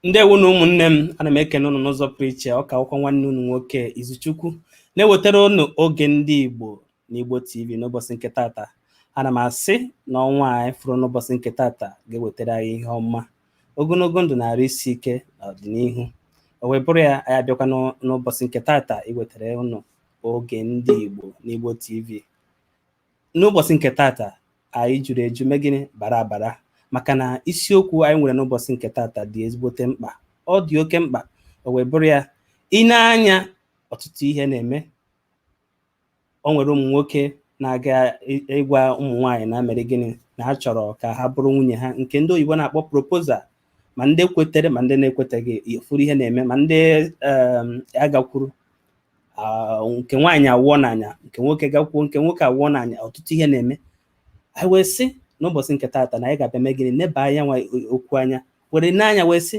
Ndewo na ụmụnne m, ana m ekene unu n'ụzọ pụrụ iche. Ọka ụkwa nwanne unu nwoke Izuchukwu na-ewetara unu oge ndị Igbo na Igbo TV n'ụbọchị nke tata. Ana m asị na ọnwa anyị fụrụ n'ụbọchị nke tata ga-ewetara anyị ihe ọma, ogologo ndụ na-arụ isi ike n'ọdịnihu. O wee bụrụ ya, anyị abịakwa n'ụbọchị nke tata iwetara unu oge ndị Igbo na Igbo TV. N'ụbọchị nke tata anyị juru eju megịnị bara abara, maka na isiokwu anyị nwere n'ụbọchị nke tata dị ezigbote mkpa. Ọ dị oke mkpa. O wee bụrụ ya, ị na-anya ọtụtụ ihe na-eme. O nwere ụmụ nwoke na-aga ịgwa ụmụ nwaanyị na mere gịnị, na ha chọrọ ka ha bụrụ nwunye ha, nke ndị oyibo na-akpọ proposal. Ma ndị kwetere ma ndị na-ekweteghị, ifuru ihe na-eme. Ma ndị agakwuru, nke nwaanyị awụọ n'anya, nke nwoke gakwuo, nke nwoke awụọ n'anya, ọtụtụ ihe na-eme. anyị wee sị n'ụbọchị nke tata na anyị ga-abịa mee gịnị, neba anya nwa okwu anya, were n'anya wee sị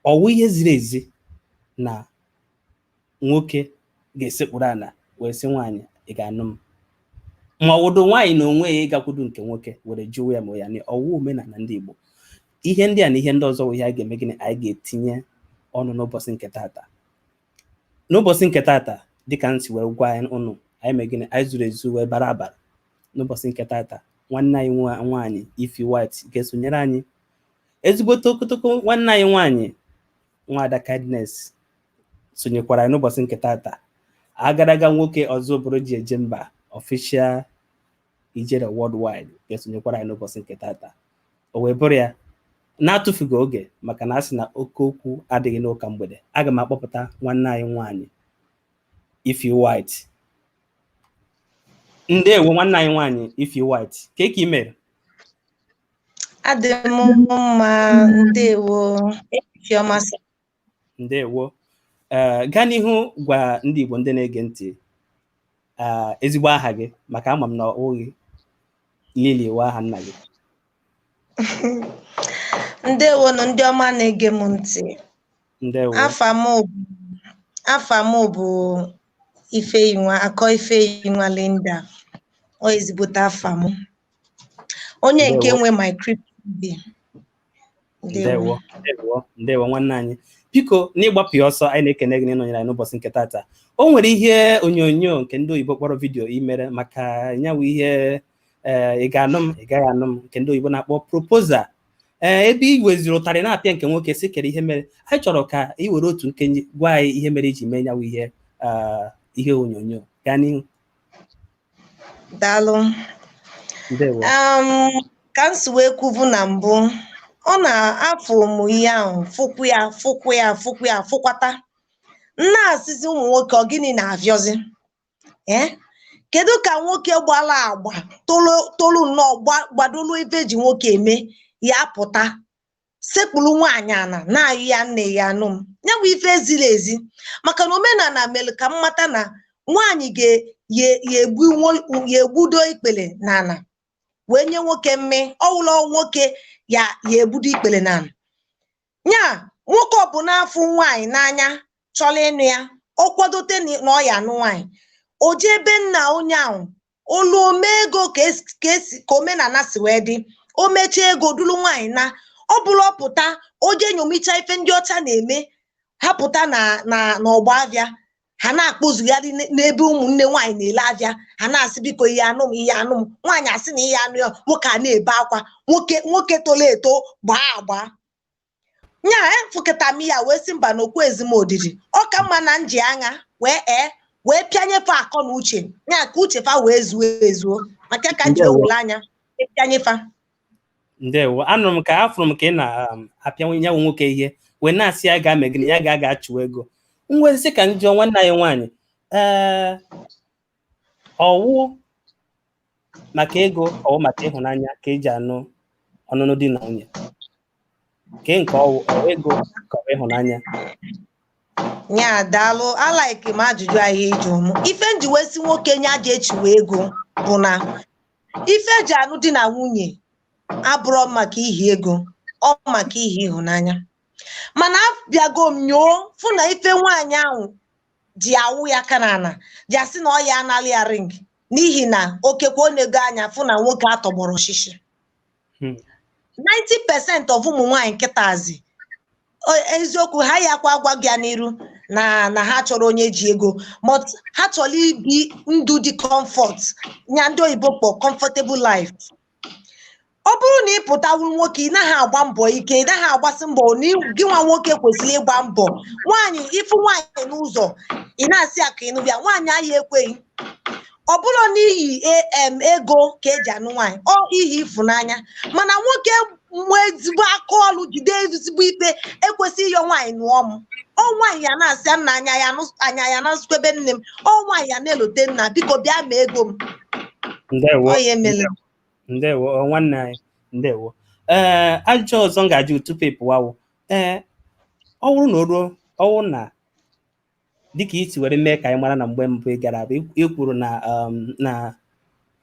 ọwụ ihe ziri ezi na nwoke ga-esekpụrụ ala wee sị nwaanyị ị ga-anụ m, ma ọwụdo nwaanyị na onwe ya ịgakwudu nke nwoke were jụọ ya ma ya na ọwụ omenala ndị Igbo. Ihe ndị a na ihe ndị ọzọ ihe anyị ga-eme gịnị, anyị ga-etinye ọnụ n'ụbọchị nke tata. N'ụbọchị nke tata, dịka m si wee gwa ụnụ, anyị mee gịnị, anyị zuru ezu wee bara abara. N'ụbọchị nke tata, nwanne anyị nwaanyị Ify White ga-esonyere anyị. Ezigbote okotoko nwanne anyị nwaanyị Nwada Kindness sonyekwara anyị n'ụbọchị nke tata. Agadaga nwoke ọzọ bụrụ ji eje mba official Ijele Worldiwde ga-esonyekwara anyị n'ụbọchị nke tata. O wee bụrụ ya, na-atụfughị oge, maka na a sị na oke okwu adịghị n'ụka mgbede, aga m akpọpụta nwanne anyị nwaanyị Ify White. Ndewo nwanne anyị nwaanyị Ify White, ka ị mere? Adị m mma, ndewo. Ndewo. Gaa n'ihu gwa ndị Igbo ndị na-ege ntị ezigbo aha gị, maka ama m na oghị Lili wa aha nna gị. Ndewo nọ ndị ọma na-ege m ntị. Ndewo. Afa m bụ Ify White, ọ ezigbote afa m. Onye nke nwe my crypto TV. Ndewo. Ndewo nwanne anyị. Biko n'ịgbapụ ya ọsọ, anyị na-ekene gị n'ịnọnyere anyị n'ụbọchị nke tata. O nwere ihe onyonyo nke ndị oyibo kpọrọ vidio imere maka nyawu ihe ị ga-anụ m ị gaghị anụ m, nke ndị oyibo na-akpọ proposal. Ebe i weziri ụtarị na-apịa nke nwoke si kere ihe mere, anyị chọrọ ka ị were otu nkenye gwa anyị ihe mere iji mee nyawu ihe onyonyo. Gaa n'ihu. Daalụ. Ndewo. Ka m si wee kwuvu na mbụ, ọ na-afụ m ihe ahụ, fụkwata. Na-asịzi ụmụ nwoke, ọ gịnị na-afịọzi? Kedu ka nwoke gbala agba tolu nnọọ gbadolu ife ji nwoke eme ya pụta sekpuru nwaanyị ana na-ayụ ya nne ya anụ m. Ya bụ ife ziri ezi, maka na omenala mere ka m mata na nwaanyị ga-egbudo ikpele n'ala wee nye nwoke mme. Ọwụlọ nwoke ya egbudo ikpele n'ala. Nya nwoke ọ bụ n'afọ nwaanyị n'anya chọrọ ịnụ ya, ọ kwadote na ọ ya anụ nwaanyị, o jee ebe nna onye ahụ olu ome ego ka omenala si wee dị. O mechaa ego duru nwaanyị na ọ bụrụ ọpụta oje nyomicha ife ndị ọcha na-eme, ha pụta na ọgba avịa, ha na-akpụzugharị n'ebe ụmụnne nwaanyị na-ele avịa, ha na-asị biko ihe anụ m, ihe anụ m. Nwaanyị asị na ihe anụ ya, nwoke a na-ebe akwa, nwoke tolo eto gbaa agba. Nya fụkịta m ya wee sị mba na okwu ezimodidi, ọ ka mma na nji anya wee pịanyefe akọ na uche, nya ka uche fa wee zuo maka ka nji owule anya pịanyefa. Ndewo. Anụrụ m ka afụrụ m ka ị na-apịanwe nyawu nwoke ihe wee na-asị ya ga-ame gịnị, ya ga-achụ ego. Nwezi ka njọ nwanne anyị nwaanyị, ọwụ maka ego, ọwụ maka ịhụnanya ka eji anụ ọnụnụ di na nwunye? Nke ọwụ ego ka ọ ịhụnanya? Nya daalụ, alaike m ajụjụ ahịa ịjụ m. Ife nji wee sị nwoke nya ji echiwe ego bụ na ife eji anụ di na nwunye abụrọ maka ihi ego, ọ maka ihi ịhụnanya. Mana abịago m nyoo fụ na ife nwaanyị ahụ ji awụ ya aka n'ala, ji asị na ọ ya analị ya ring n'ihi na okekwe ọ na-ego anya fụ na nwoke atọgbọrọ ọchịchị. 90% of ụmụ nwaanyị nkịtazi eziokwu ha ya kwa agwa gị n'iru na ha chọrọ onye ji ego but ha chọrọ ibi ndụ dị comfort nya ndị oyibo kpọ comfortable life. Ọ bụrụ na ị pụtawu nwoke ị naghị agba mbọ ike, ị naghị agbasi mbọ na gị nwa nwoke kwesịrị ịgba mbọ. Nwaanyị ịfụ nwaanyị n'ụzọ ị na-asị aka ịnụbịa, nwaanyị ahụ ekweghị. Ọ bụrụ n'ihi ego ka eji anụ nwaanyị, ọ ihi ịfụnanya, mana nwoke nwee ezigbo aka ọlụ jide ezigbo ikpe ekwesịghị ịyọ nwaanyị nụọ m. Ọ nwaanyị ya na-asị nna anya ya na-asụkwebe nne m, ọ nwaanyị ya na-elote nna biko bịa ma ego m. Ndewo nwanne anyị, ndewo. Ajụjụ ọzọ m ga-ajụ tupu ị pụwawo, ọ bụrụ na dịka isi were mee ka anyị mara na mgbe mbụ ị gara abụ ị kwuru na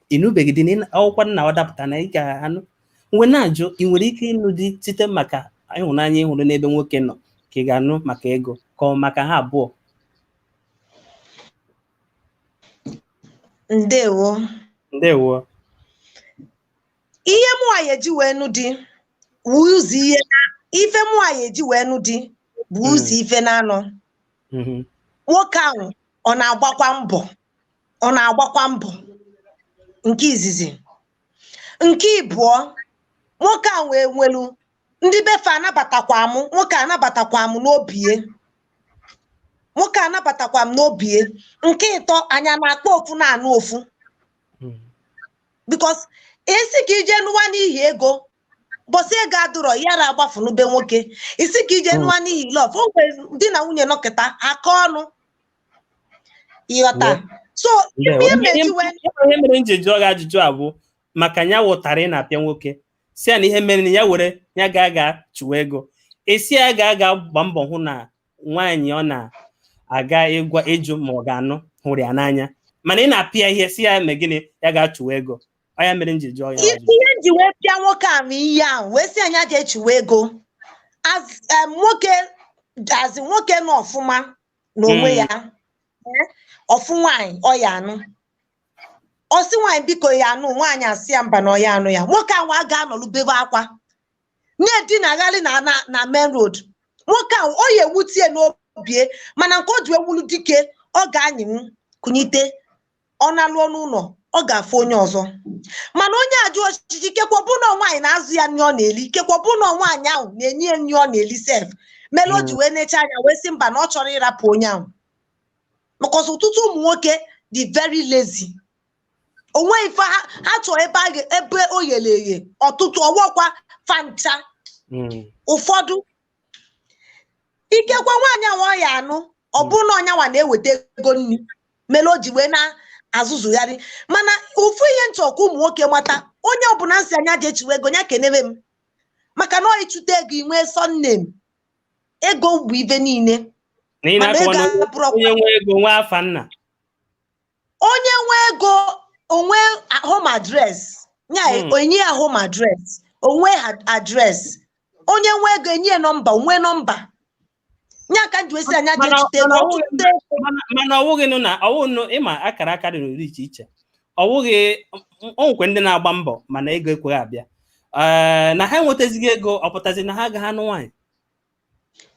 ịnụbeghị dị akwụkwọ nna ọ dapụta na ị ga-anụ, mgbe na-ajụ ị nwere ike ịnụ di site maka ịhụnanya ị hụrụ n'ebe nwoke nọ ka ị ga-anụ maka ego ka ọ maka ha abụọ? Ndewo. Ihe mụnwa ya eji wee nụ di bụ ụzọ ife mụnwa ya eji wee nụ di bụ ụzọ ife na-anọ. Nwoke ahụ ọ na-agbakwa mbọ nke izizi. Nke ịbụọ, nwoke ahụ wee nwelu ndị befe anabatakwa m, nwoke anabatakwa m n'obie. Nke ịtọ, anya na-akpọ ofu na-anụ ofu because isi ka ije nụwa n'ihi ego bọsị ego adụrọ yara agbafu n'ube nwoke. Isi ka ije nụwa n'ihi love, o nwere di na nwunye nọkịta aka ọnụ ịghọta. So ihe mere nji jụọ gị ajụjụ a bụ maka ya wụtara ị na-apịa nwoke si ya na ihe mere na ya were ya ga chụwa ego, esi ya ga gba mbọ hụ na nwaanyị ọ na-aga ịjụ ma ọ ga-anụ hụrụ ya n'anya, mana ị na-apịa ihe si ya mee gịnị, ya ga-achụwa ego. Ọ ya mere nji jụọ ya ajụjụ. Ihe nji wee pịa nwoke a ma ihe ahụ wee si anya ji echiwa ego nwoke nọ ọfụma n'onwe ya, ọfụ nwaanyị ọ ya anụ, ọsị nwaanyị biko ya anụ, nwaanyị asị ya mba na ọ ya anụ ya. Nwoke ahụ a ga-anọlụ bebe akwa na-edinagharị na main road. Nwoke ahụ ọ ya ewutie n'obie, mana nke o ji ewulu dike ọ ga-anyịnwu kụnyite, ọ na-alụọ n'ụlọ ọ ga-afụ onye ọzọ. Mana onye ajụ ọchịchị kekwa bụ na nwaanyị na-azụ ya nri ọ na-eli, kekwa bụ na nwaanyị ahụ na-enye ya nri ọ na-eli sef, mere o ji wee necha anya wee sị mba na ọ chọrọ ịrapụ onye ahụ. Because ọtụtụ ụmụ nwoke dị very lazy, onwe ife ha chọrọ ebe o yere eghe, ọtụtụ ọwọkwa fancha. Ụfọdụ ikekwa nwaanyị ahụ ọ ya anụ, ọ bụrụ na ọnyanwa na-eweta ego nri mere o ji wee na-azụzụgharị. Mana ofu ihe nchọkwa ụmụ nwoke mata, onye ọbụla nsị anya ji echiwe ego ya kenebe m, maka na ọ ịchụta ego inwe sọnne m. Ego bụ ibe niile. Onye nwe ego nwe afa nna, onye nwe ego onwe home address, nya onye ya home address, onwe address. Onye nwe ego enye nọmba, onwe nọmba. Nya ka ndị esi anya ga-echute ego. Mana ọwụghị nụ na ọwụnụ ịma akara aka dị n'ụdị iche iche. Ọwụghị onwekwe ndị na-agba mbọ mana ego ekweghị abịa. Na ha enwetazighị ego, ọ pụtazi na ha agaghị anụ nwaanyị.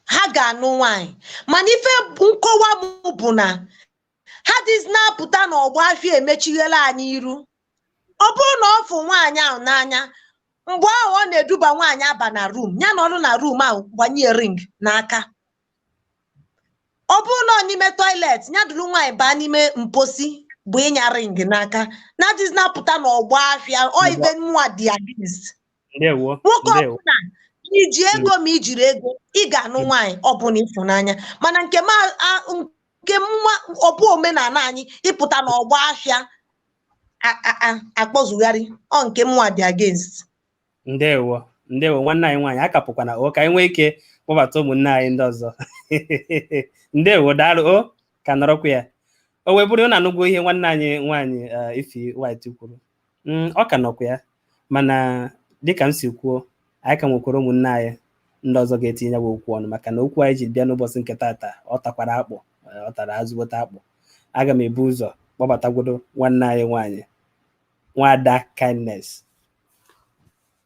Ha ga-anụ nwaanyị, mana ife nkọwa m bụ na ha dịzi na-apụta n'ọgbọ afịa emechighela anyị iru. Ọ bụrụ na ọ fụ nwaanyị ahụ n'anya, mgbe ahụ ọ na-eduba nwaanyị aba na room ya, nọrụ na room ahụ gbanye ring n'aka. Ọ bụrụ na ọ n'ime toilet ya duru nwaanyị baa n'ime mposi bụ ịnya ring n'aka. Na dịzi na-apụta n'ọgbọ afịa, ọ ibe nwa dị against. Nwoke ọbụla iji ego ma ijiri ego ị ga-anụ nwaanyị ọ bụla ịfụnanya, mana nke mma ọ bụ omenala anyị ịpụta n'ọgbọ afịa akpọzugharị, ọ nke mwa dị against. Ndewo nwanne anyị nwaanyị akapụkwana ka anyị nwee ike kpọbata ụmụnne anyị ndị ọzọ. Ndewo, daalụ. Ka nọrọkwa ya. O wee bụrụ na anụgwo ihe nwanne anyị nwaanyị Ify White kwuru, ọ ka nọkwa ya, mana dịka m si kwuo, anyị ka nwekwara ụmụnne anyị ndị ọzọ ga-etinye okwu ọnụ, maka na okwu anyị ji bịa n'ụbọchị nke taata ọ takwara akpụ, ọ tara azụgbota akpụ. Aga m ebu ụzọ kpọbatagwodo nwanne anyị nwaanyị Nwada Kindness.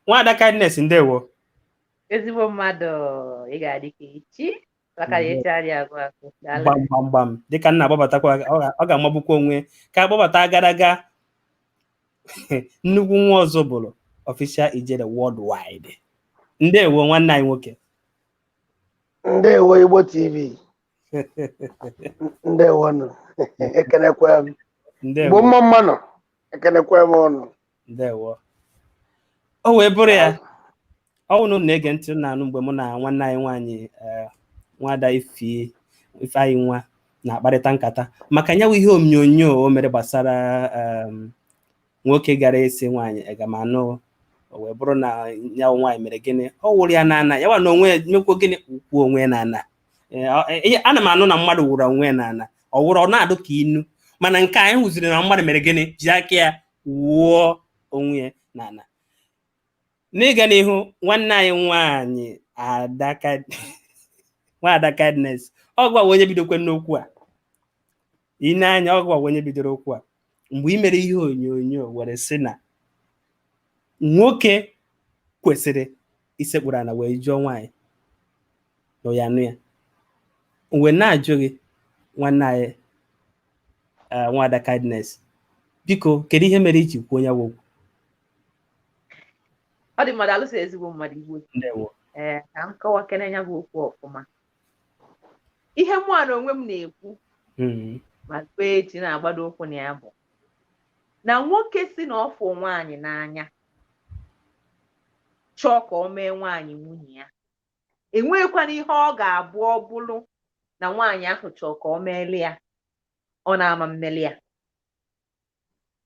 Nwada Kindness, ndewo. ezigbo mmadụ ị ga-adị ka echi maka ya echegharị agụ akụ gbam dịka nna agbabatakwa ọ ga-amagbukwa onwe ka agbabata agaraga nnukwu nwa ọzọ bụrụ official Ijele Worldiwde. Ndewo nwanne anyị nwoke. Ndewo Igbo TV. Ndewo nụ. Ekenekwe m. Igbo mmanụ. Ekenekwe m ọnụ. Ndewo. O wee bụrụ ya. Ọ wụ na na-ege ntị na-anụ mgbe mụ na nwanne anyị nwaanyị Nwada Ify nwa na-akparịta nkata maka nyawu ihe onyonyo o mere gbasara nwoke gara esi nwaanyị egamanụ. O wee bụrụ na nyawu nwaanyị mere gịnị, ọ wụrụ ya n'ana ya wa na onwe mekwo gịnị ukwu onwe n'ana. Ana m anụ na mmadụ wụrụ onwe n'ana, ọ wụrụ ọ na-adụ ka inu, mana nke anyị hụziri na mmadụ mere gịnị ji aka ya wụọ onwe n'ana. N'ịga n'ihu, nwanne anyị nwaanyị Nwada Kindness ọgwa onye bidokwe n'okwu a. Ị na-anya ọgwa onye bidoro okwu a mgbe ị mere ihe onyonyo were sị na nwoke kwesịrị isekpuru ala wee jụọ nwaanyị na ya nụ ya. Mgbe na-ajụ gị nwanne anyị Nwada Kindness, biko kedu ihe mere iji kwuo onye okwu? Ọ dị mmadụ alụsị ezigbo mmadụ Igbo. Ndewo. Ka m kọwa kene ya bụ okwu ọfụma. Ihe mụ na onwe m na-ekwu ma kpee echi na-agbado okwu na ya bụ na nwoke si na ọfụ nwaanyị n'anya chọọ ka o mee nwaanyị nwunye ya, enweghịkwana ihe ọ ga-abụ ọ bụrụ na nwaanyị ahụ chọọ ka o meeli ya, ọ na-ama mmeli ya.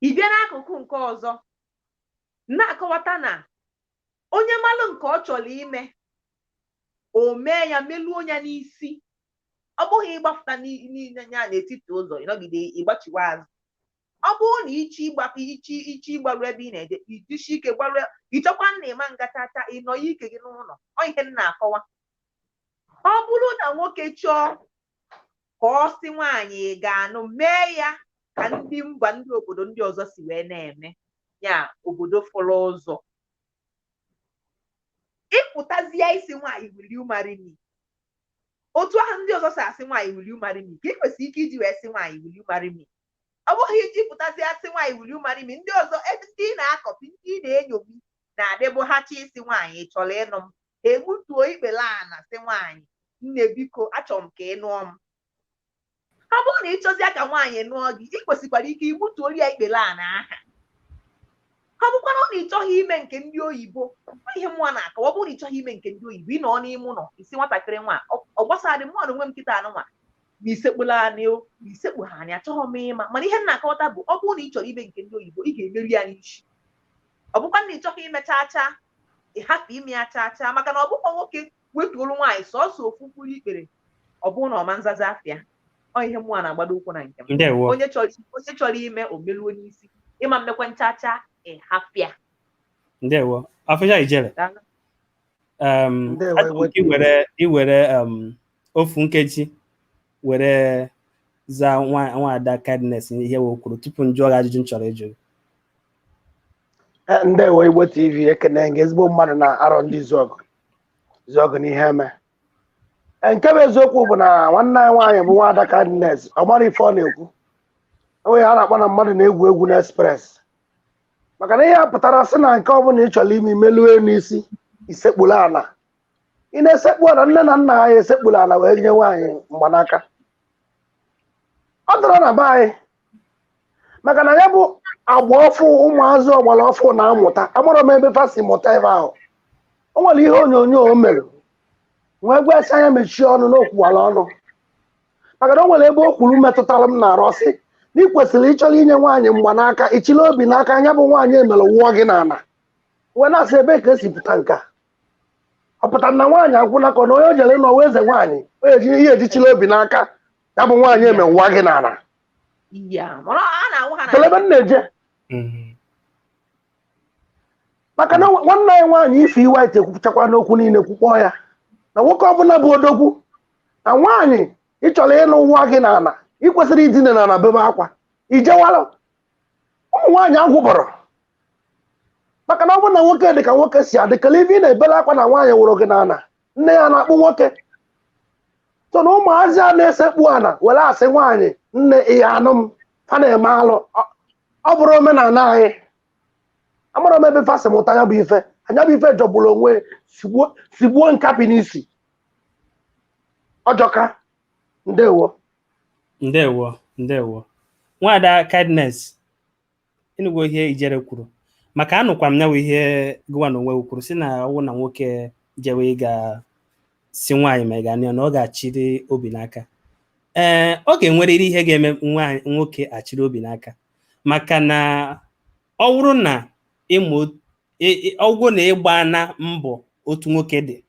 Ị bịa n'akụkụ nke ọzọ na-akọwata na onye malụ nke ọ chọrọ ime o mee ya meluo ya n'isi, ọ bụghị ịgbafụta ya n'etiti ụzọ ịnọgide ịgbachiwa azụ. Ọ bụrụ na ichi ịgbaru ebe ị na-eje ijishi ike gbaru, ịchọkwa na ịma ngachacha ịnọ ike gị n'ụlọ. Ọ ihe m na-akọwa. Ọ bụrụ na nwoke chọọ ka ọ sị nwaanyị ga-anụ mee ya ka ndị mba ndị obodo ndị ọzọ si wee na-eme ya, obodo fọrọ ụzọ ịpụtazie isi nwaanyị will you marry me, otu ahụ ndị ọzọ si asị nwaanyị will you marry me ka ị kwesịrị ike iji wee sị nwaanyị will you marry me. Ọ bụghị iji pụtazie asị nwaanyị will you marry me, ndị ọzọ ndị na-akọpi ndị na-enyobi na-adịbụ ha chi isi nwaanyị chọrọ ịnụ m, egbutuo ikpele ana sị nwaanyị nne biko achọrọ m ka ị nụọ m. Ọ bụrụ na ị chọzie ka nwaanyị nụọ gị, ị kwesịkwara ike igbutuo ya ikpele ana aha. Ọ bụkwara na ị chọghị ime nke ndị oyibo, ihe mụọ na-akọwa, ọ bụrụ na ị chọghị ime nke ndị oyibo, ị nọ n'ime ụlọ isi nwatakịrị nwa ọ gbasadị mụọ na onwe m nkịta anụ nwa ma isekpula anị o ma isekpu ha anya achọghị m ịma, mana ihe m na-akọwata bụ ọ bụrụ na ị chọrọ ime nke ndị oyibo ị ga-emeri ya n'isi. Ọ bụkwa na ị chọghị ime chacha ị hapụ ime ya chacha, maka na ọ bụkwa nwoke wetuolu nwaanyị sọsọ ofu mkpụrụ ikpere ọ bụrụ na ọma nzaza afịa. Ọ ihe mụọ na-agbado ụkwụ na nke m. Onye chọrọ ime o meluo n'isi, ịma mmekwa nchacha ịhapịa. Ndewo. Official Ijele. Iwere ofu nkeji were za Nwada Kindness ihe o kwuru tupu njụọ gị ajụjụ m chọrọ ịjụ. Ndewo Igbo TV, ekene gị ezigbo mmadụ na arọ ndị zọgụ n'ihe eme. Nke bụ eziokwu bụ na nwanne anyị nwaanyị bụ Nwada Kindness ọ mara ife ọ na-ekwu. Onwe ha na-akpọ na mmadụ na-egwu egwu na express, maka na ihe a pụtara sị na nke ọ bụla ị chọrọ ime melue n'isi isekpulu ala. Ị na-esekpu ala, nne na nna ha ya esekpulu ala wee nye nwaanyị mgbanaka. Ọ dọrọ na be anyị maka na ya bụ agba ọfụ ụmụazị ọgbara ọfụ na-amụta. Agbara m ebe fasi mụta ebe ahụ. O nwere ihe onyonyo o mere nwee gwasị anya mechie ọnụ n'okwuwala ọnụ, maka na o nwere ebe o kwuru metụtara m na-arụ ọsị na ị kwesịrị ịchọrọ inye nwaanyị mgbanaka ichili obi n'aka anya bụ nwaanyị emere wụọ gị n'ala. Wee na-asị ebe ka esi pụta nke a. Ọ pụtara na nwaanyị agwụnakọ na onye o jere n'ọwa eze nwaanyị onye ji ihe ejichila obi n'aka ya bụ nwaanyị eme nwa gị n'ala. Kelebe m na-eje maka na nwanne anyị nwaanyị Ify White ekwuchakwa n'okwu niile kwukpọ ya na nwoke ọbụla bụ odogwu na nwaanyị ị chọrọ ịnụ nwa gị n'ala ị kwesịrị idina n'ala bebe akwa ijewalụ. Ụmụ nwaanyị agwụbọrọ maka na ọ bụrụ na nwoke dị ka nwoke si adị kele ibe ị na-ebere akwa na nwaanyị wụrụ gị n'ala nne ya na-akpụ nwoke so na ụmụazị a na-esekpu ana were asị nwaanyị nne ihe anụ m ha na-eme alụ ọ bụrụ omenala anyị amara m ebe fasị mụta anya bụ ife anya bụ ife jọgburu onwe sigbuo nkapị n'isi ọjọka. Ndewo Nwada Kindness, ịnụgo ihe Ijele kwuru maka anụkwa m nyawo ihe gụwa na onwe kwuru si na ọwụ na nwoke jewe ịga si nwaanyị ma ị ga na ọ ga-achịrị obi n'aka. Ọ ga-enwerịrị ihe ga-eme nwoke achịrị obi n'aka maka na ọ bụrụ na ọgwụ na ịgba na mbọ otu nwoke dị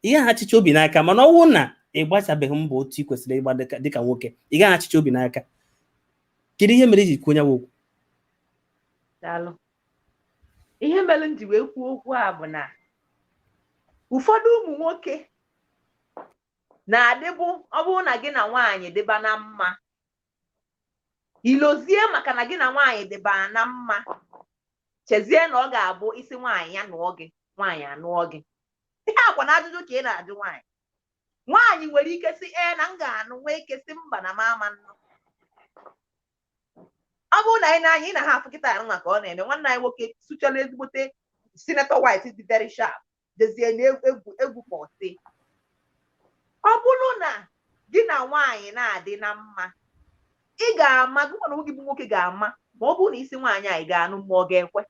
ị gaghị achịcha obi n'aka, mana ọ bụrụ na ị gbachabeghị mbọ otu ị kwesịrị ịgba dịka nwoke ị gaghị achịcha obi n'aka. Kedu ihe mere iji kwuo onye okwu? Daalụ. Ihe mere m ji wee kwuo okwu a bụ na ụfọdụ ụmụ nwoke na-adịbụ ọ bụrụ na gị na nwaanyị dịba na mma ilozie maka na gị na nwaanyị dịba na mma chezie na ọ ga-abụ isi nwaanyị ya nụọ gị nwaanyị anụọ gị. Ihe akwa na ajụjụ ka ị na-ajụ nwaanyị. Nwaanyị nwere ike si na m ga-anụ, nwee ike si mba na mama nnụ. Ọ bụrụ na anyị na-anya ị na ha afụ kịta arụ maka ọ na-eme nwanne anyị nwoke sụchala ezigbote Senator White dị very sharp dezie na egwu pọtị. Ọ bụrụ na gị na nwaanyị na-adị na mma ị ga-ama gị na gị bụ nwoke ga-ama ma ọ bụrụ na isi nwaanyị anyị ga-anụ ma ọ ga-ekwe.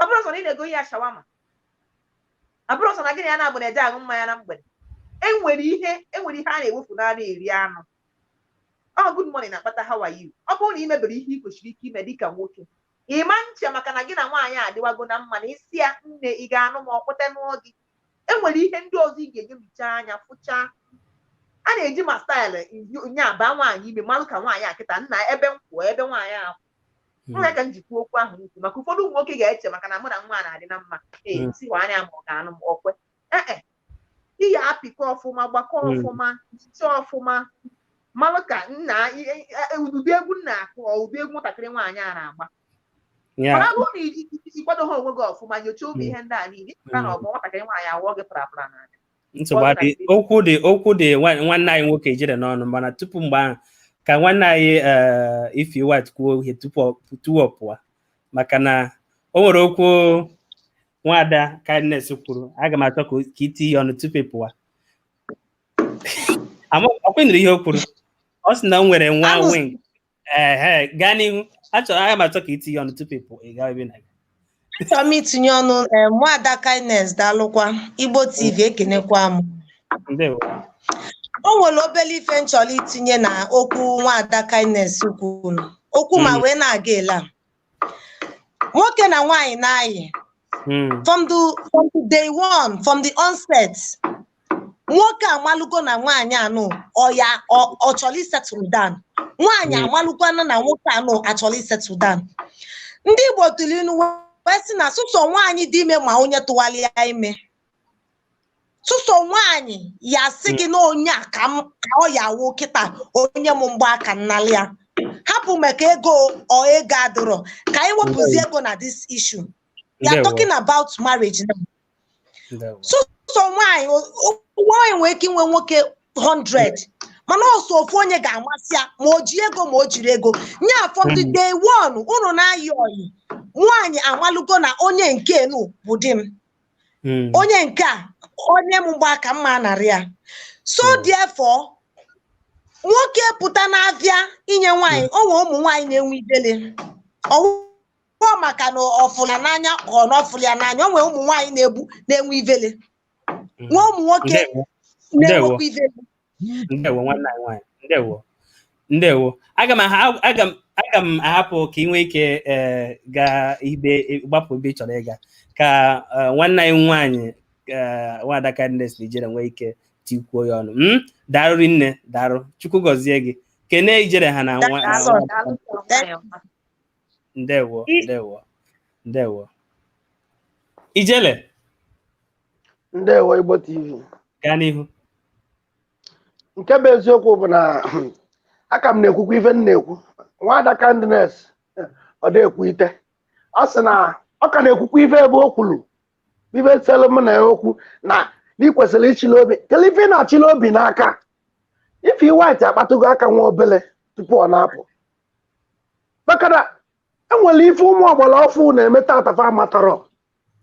Ọ bụrụ sọ na ị na-ego ya shawama, ọ bụrụ sọ na gị na ya na-abụ na-eje aṅụ mmanya na mgbede, enwere ihe a na-ewefu n'ara eri anụ. Good morning na-akpata how are you. Ọ bụrụ na ị mebere ihe ị kwesịrị ike ime dịka nwoke ịma nche maka na gị na nwaanyị adịwago na mma na isi ya nne ị ga-anụ ma ọ kwete n'ụọ gị. Enwere ihe ndị ọzọ ị ga-eje mechaa anya fụchaa. A na-eji ma staịlụ nye aba nwaanyị ime malụ ka nwaanyị akịta nna ebe nkwụ ebe nwaanyị ahụ. Nna ka njikwa okwu ahụ ukwu maka ụfọdụ ụmụ nwoke ga-eche maka na mụ na nwa na-adị na mma si nwaanyị ma ọ ga-anụ ma ọ kwe. Ị ya apịkọ ọfụma gbakọ ọfụma chiche ọfụma malụ ka nna ụdị egwu nna akụ ụdị egwu nwatakịrị nwaanyị a na-agba. Mana ọ bụrụ na ịkwado ha onwe gị ọfụma nyochaa ụmụ ihe ndị a niile ịpụta na ọgbọ nwatakịrị nwaanyị awụọ gị parapara n'anya. Okwu dị nwanne anyị nwoke Ijele n'ọnụ, mana tupu mgbe ahụ ka nwanne anyị Ify White kwuo ihe tupu ọ pụọ maka na o nwere okwu Nwada Kindness kwuru. Aga m achọ ka itinye ọnụ tupu ị pụọ. Ọ kwenyere ihe o kwuru. Ọ sị na o nwere nwa wing. Gaa n'ihu. Aga m achọ ka itinye ọnụ tupu ị pụọ. Ị gaa ebe na-aga. Achọrọ m itinye ọnụ Nwada Kindness daalụkwa. Igbo TV ekenekwa m. Ndewo. O nwere obere ife m chọrọ itinye na okwu Nwada Kindness kwuru. Okwu ma wee na-aga ele. Nwoke na nwaanyị na-ayị. From the day one, from the onset, nwoke amalụgo na nwaanyị anụ ọ chọrọ isettle down. Nwaanyị amalụkwana na nwoke anụ achọrọ isettle down. Ndị Igbo tụrụ inu wee sị na sụsọ nwaanyị dị ime ma onye tụwalị ya ime. Sụsọ nwaanyị ya sị gị na onye a ka ọ ya wụ kịta onye m mgbaaka nnalị ya. Hapụ maka ego adịrọ ka anyị wepụzi ego na this issue. We are talking about marriage now. So nwaanyị nwere ike inwe nwoke 100 mana ọsọ ofu onye ga-amasị ya ma o ji ego ma o jiri ego. Nya from the day one unu na-ayị ọyị nwaanyị amalụgo na onye nke nu bụ di m. Onye nke a onye m mgbaaka mma narị ya. So therefore nwoke pụta n'abịa inye nwaanyị o nwere ụmụ nwaanyị na-enwe ibele. Ọ maka na ọfụla n'anya ọ n'ọfụla ya n'anya o nwere ụmụ nwaanyị na-enwe ivele. Nwa ụmụ nwoke na-enwekwa ivele. Ndewo nwanne anyị nwaanyị. Ndewo. Aga m ahapụ ka ị nwee ike gaa gbapụ ebe ị chọrọ ịga ka nwanne anyị nwaanyị Nwada Kindness na Ijele nwee ike tikwuo ya ọnụ. Daalụ nne, daalụ. Chukwu gọzie gị. Kene Ijele ha na Ndewo. Ijele. Ndewo Igbo TV. Gaa n'ihu. Nke bụ eziokwu bụ na aka m na-ekwukwa ife m na-ekwu. Nwada Kindness ọ dị ekwu ite. Ọ sị na ọ ka na-ekwukwa ife ebe o kwuru ife selu m na ya okwu na ị kwesịrị ichili obi kele ife na-achịli obi n'aka Ify White akpatụgo aka nwa obele tupu ọ na-apụ maka na enwere ife ụmụ ọgbara ọfụ na-eme tatafa amatọrọ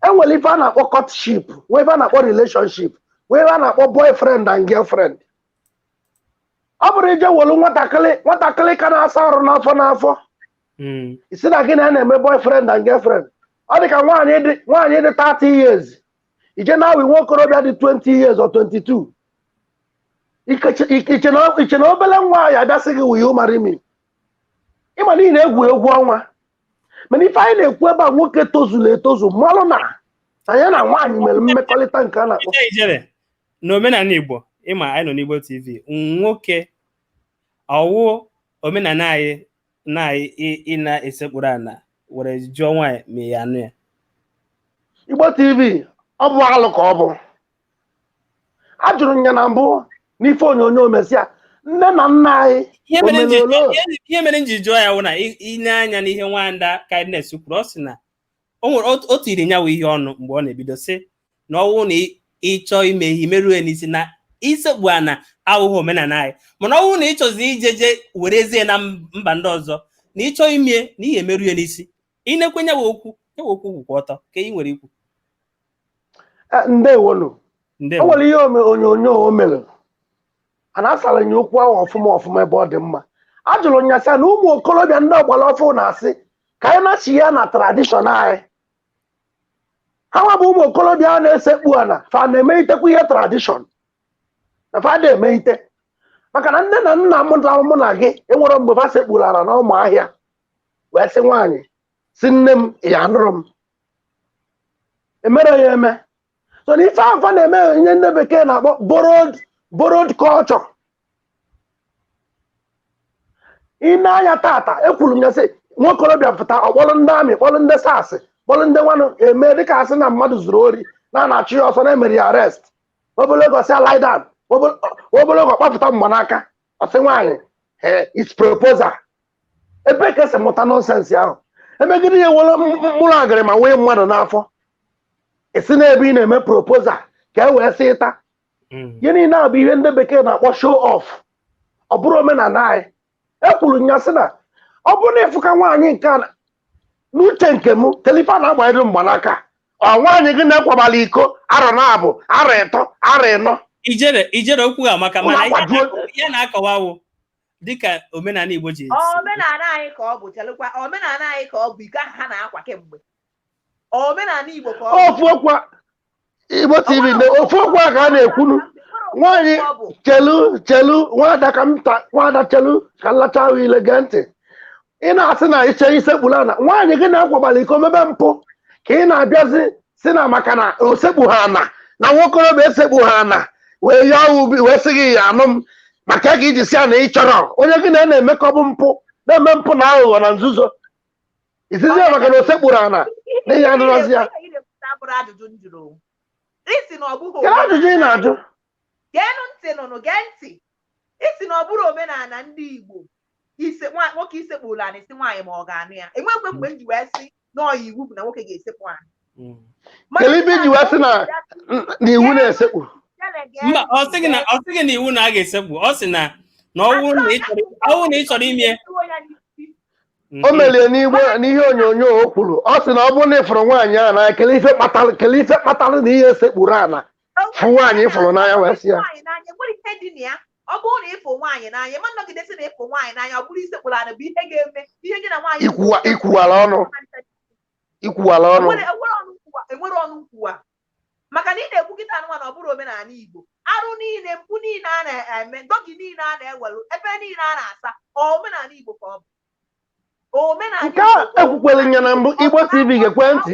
enwere ife a na-akpọ courtship nwee ife a na-akpọ relationship nwee ife a na-akpọ boyfriend and girlfriend ọ bụrụ ije welu nwatakịrị ka na-asa ọrụ n'afọ isi na gị na-eme boyfriend and girlfriend ọ dị ka nwaanyị dị 30 years ije na-awi nwa okorobịa dị 20 years or 22 iche na obele nwa ya abịasị gị will you marry me ịma n'ihi na egwu ọnwa mana ife anyị na-ekwu ebe a nwoke tozuru etozu mmalụ na ya na nwaanyị mere mmekọrịta nke a na-akpọ n'omenala Igbo ịma anyị nọ n'Igbo TV nwoke ọwụ omenala anyị ị na-esekpuru ana were jụọ nwaanyị ma ya anụ ya Igbo TV ọ bụ alụ ka ọ bụ ajụrụ ya na mbụ n'ife onyonyo mesịa nne na nna anyị ihe mere nji jụọ ya wụ na ine anya n'ihe Nwada Kindness kwuru ọ sị na o nwere o tiri nyawa ihe ọnụ mgbe ọ na-ebido sị na ọwụ na ịchọ ime ihe meruo n'isi na isekpu ana awụghị omenala anyị mana ọwụ na ịchọzi ijeje werezie na mba ndị ọzọ na ịchọ ime na ihe meruo n'isi ịnekwenye okwu gwụkwa ọtọ ka ị nwere ikwu ndewonu o nwere ihe onyonyo o mere a na-asara nye okwu ahụ ọfụma ebe ọ dị mma ajụrụ nyasịa na ụmụ okorobịa ndị ọgbara ọfụ na-asị ka anyị na-achị ya na tradishọn anyị ha nwa bụ ụmụ okorobịa a na-esekpu ana fa na-emeitekwa ihe tradishọn na fa na-emeite maka na nne na nna mụ na gị enwere mgbe fa sekpuru ala na ụmụ ahịa wee sị nwaanyị si nne m ya anụrụ m emere ya eme so na ife afa na-eme ihe ndị bekee na-akpọ borrowed culture ị na-anya tata ekwuru m ya sị nwa okorobịa pụta ọkpọrọ ndị amị kpọrọ ndị sas kpọrọ ndị nwanụ eme dịka asị na mmadụ zuru ori na-achụ ya ọsọ na-emere ya arrest obologo si lie down obologo kpapụta mgbanaka ọsị nwaanyị is proposal ebe ka esi mụta nọnsensị ahụ emegide ya were mkpụrụ agịrị ma nwee mmadụ n'afọ esi n'ebe ị na-eme proposal ka e wee sị ịta ihe niile a bụ ihe ndị bekee na-akpọ show off ọ bụrụ omenala anyị ekwuru nya sị na ọ bụrụ na ịfụka nwaanyị nke a n'uche nke m telifa na-agbanyere mgbanaka ọ nwaanyị gị na-ekwabala iko arọ na-abụ arọ ịtọ arọ ịnọ ijere okwu ha maka mana ya na-akọwawo dịka omenala Igbo ji omenala anyị ka ọ bụ chelụkwa omenala anyị ka ọ bụ iko ha na-akwa kemgbe omenala Igbo ka ọ bụ ofu Igbo TV ofu okwu a ka a na-ekwunu nwaanyị chelu nwada chelu ka nlacha ahụ ile gee ntị ị na-asị na iche isekpuru ana nwaanyị gị na-akwabala iko mebe mpụ ka ị na-abịazi si na maka na osekpu ha ana na nwokorobịa esekpu ha ana wee ya ubi wee sị gị ya anụ m maka gị iji si ya na ị chọrọ onye gị na-emekọbụ mpụ na-eme mpụ na aghụghọ na nzuzo izizi ya maka na osekpuru ana na ihe anụrọzi ya kedu ajụjụ ị na-ajụ geenụ ntị nụnụ gee ntị isi na ọ bụrụ omenala ndị Igbo nwoke isekpuru ana isi nwaanyị ma ọ ga-anụ ya enwekwe mgbe m ji wee sị na ọya iwu bụ na nwoke ga-esekpu ana kedu ibe iji wee sị na iwu na-esekpu mba ọ sịghị na iwu na a ga-esekpu ọ sị na ọwụ na ị chọrọ ime o merie n'ihe onyonyo o kwuru ọ sị na ọ bụrụ na ịfụrụ nwaanyị a na kele ife kpatalụ na ihe esekpuru ana fụ nwaanyị ịfụrụ n'anya wee sị ya ọ bụrụ na ịfụ nwaanyị n'anya ma nọgidesi na ịfụ nwaanyị n'anya ọ bụrụ isekpuru ana bụ ihe ga-eme ihe gị na nwaanyị ikwuwala ọnụ enwere ọnụ nkwuwa maka na ị na-ekwukịta anụmanụ ọ bụrụ omenala Igbo arụ niile mpụ niile a na-eme dọgị niile a na-ewelu ebe niile a na-asa omenala Igbo ka ọ bụ nke a ekwukwere nya na mbụ Igbo TV ga-ekwe ntị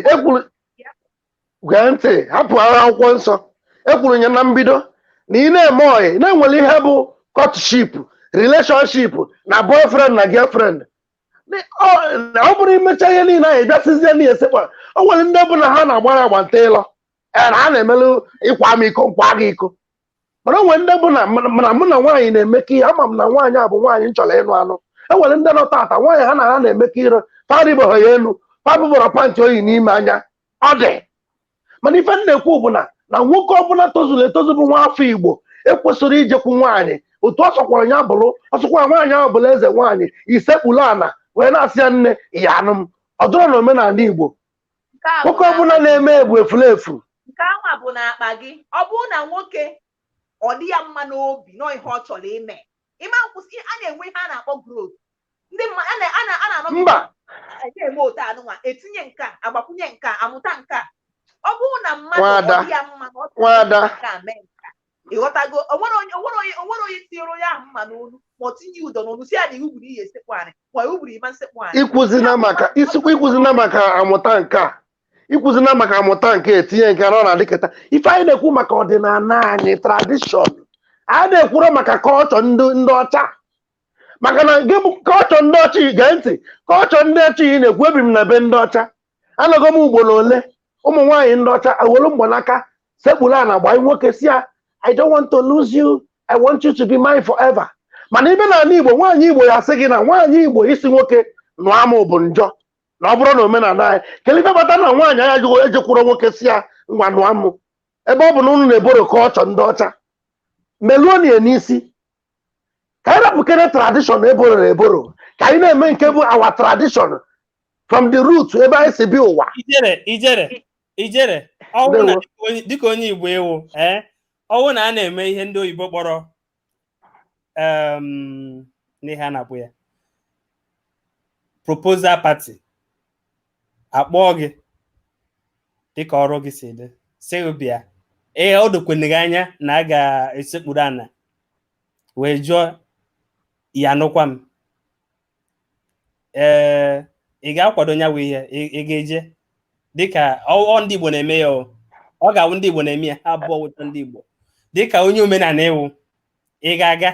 gee ntị hapụ akwụkwọ nsọ ekwuru nya na mbido na ị na-eme oyi na-enwere ihe bụ courtship relationship na boyfriend na girlfriend ọ bụrụ imecha ihe niile ahụ ịbịasịzie na esekpa o nwere ndị bụ na ha na-agbara agbanta ịlọ na ha na-emelụ ịkwa m iko nkwa gị iko mana o nwere ndị bụ na mụ na nwaanyị na-emekọ ihe ama m na nwaanyị a bụ nwaanyị m chọrọ ịnụ anụ e nwere ndị nọ tata nwaanyị ha na ha na-emekọ ire farịbeghị ya elu papụbọrọ pantị oyi n'ime anya ọ dị. Mana ife na-ekwu bụ na nwoke ọbụla tozuru etozu bụ nwa afọ Igbo ekwesịrị ijekwu nwaanyị otu ọ sọkwara ya bụrụ ọsọkwara nwaanyị ahụ bụla eze nwaanyị isekpulu ana wee na-asị ya nne ya anụ m. Ọ dụrụ na omenala Igbo nwoke ọbụla na-eme ebu efulefu. Nke anwa bụ na akpa gị. Ọ bụrụ na nwoke ọ dị ya mma n'obi nọ ihe ọ chọrọ ime, ịma nkwụsị a na-enwe ihe a na-akpọ growth. Ndị mmadụ a na-anọ Mba, na-eme otu anụnwa etinye nke a agbakwunye nke a amụta nke a. Ọ bụrụ na mmadụ ọ dị ya mma na ọ chọrọ nke a mee nke a, ịghọtago, onwere onye tinyere onye ahụ mma n'olu ma ọ tinye ụdọ n'olu si ya na iwu buru ihe esekpụ anyị ma iwu buru ịma nsekpụ anyị. ikwuzina maka amụta nke a, ikwuzina maka amụta nke etinye nke ọ na-adịkịta. Ife anyị na-ekwu maka ọdịnala anyị, tradishọn. A na-ekwuru maka kọlchọ ndị ọcha, maka na gị bụ kọlchọ ndị ọcha. Ige ntị, kọlchọ ndị ọcha ị na-ekwu, ebi m na be ndị ọcha, anọgo m ugboro ole ụmụ nwaanyị ndị ọcha ewelu mgbanaka sekpuru a na-agba nwoke si ya I don't want to lose you, I want you to be mine forever. Mana ibe n'ala Igbo, nwaanyị Igbo ya sị gị na nwaanyị Igbo isi nwoke nụọ amụ bụ njọ na ọ bụrụ na omenala anyị. Kedu ife bata na nwaanyị anya ejekwuru nwoke si ya ngwa nụọ amụ, ebe ọ bụ na unu na-eboro kọlchọ ndị ọcha meluo nie n'isi. Ka anyị rapụkere tradishọn eboro eboro, ka anyị na-eme nke bụ our tradition from the root ebe anyị si bi ụwa. Ijere ọwụ na dịka onye Igbo ewu ọwụ na a na-eme ihe ndị oyibo kpọrọ n'ihe a na-akpụ ya proposal party, akpọọ gị dịka ọrụ gị si dị, sị bịa ọ dokweneghị anya na a ga-esekpuru ana wee jụọ ya nụkwa m, ị ga-akwado nya wee ihe ị ga-eje dịka ndị Igbo na-eme ya. Ọ ga-awụ ndị Igbo na-eme ya, ha abụọ wụta ndị Igbo dịka onye omenala ewu, ị ga-aga.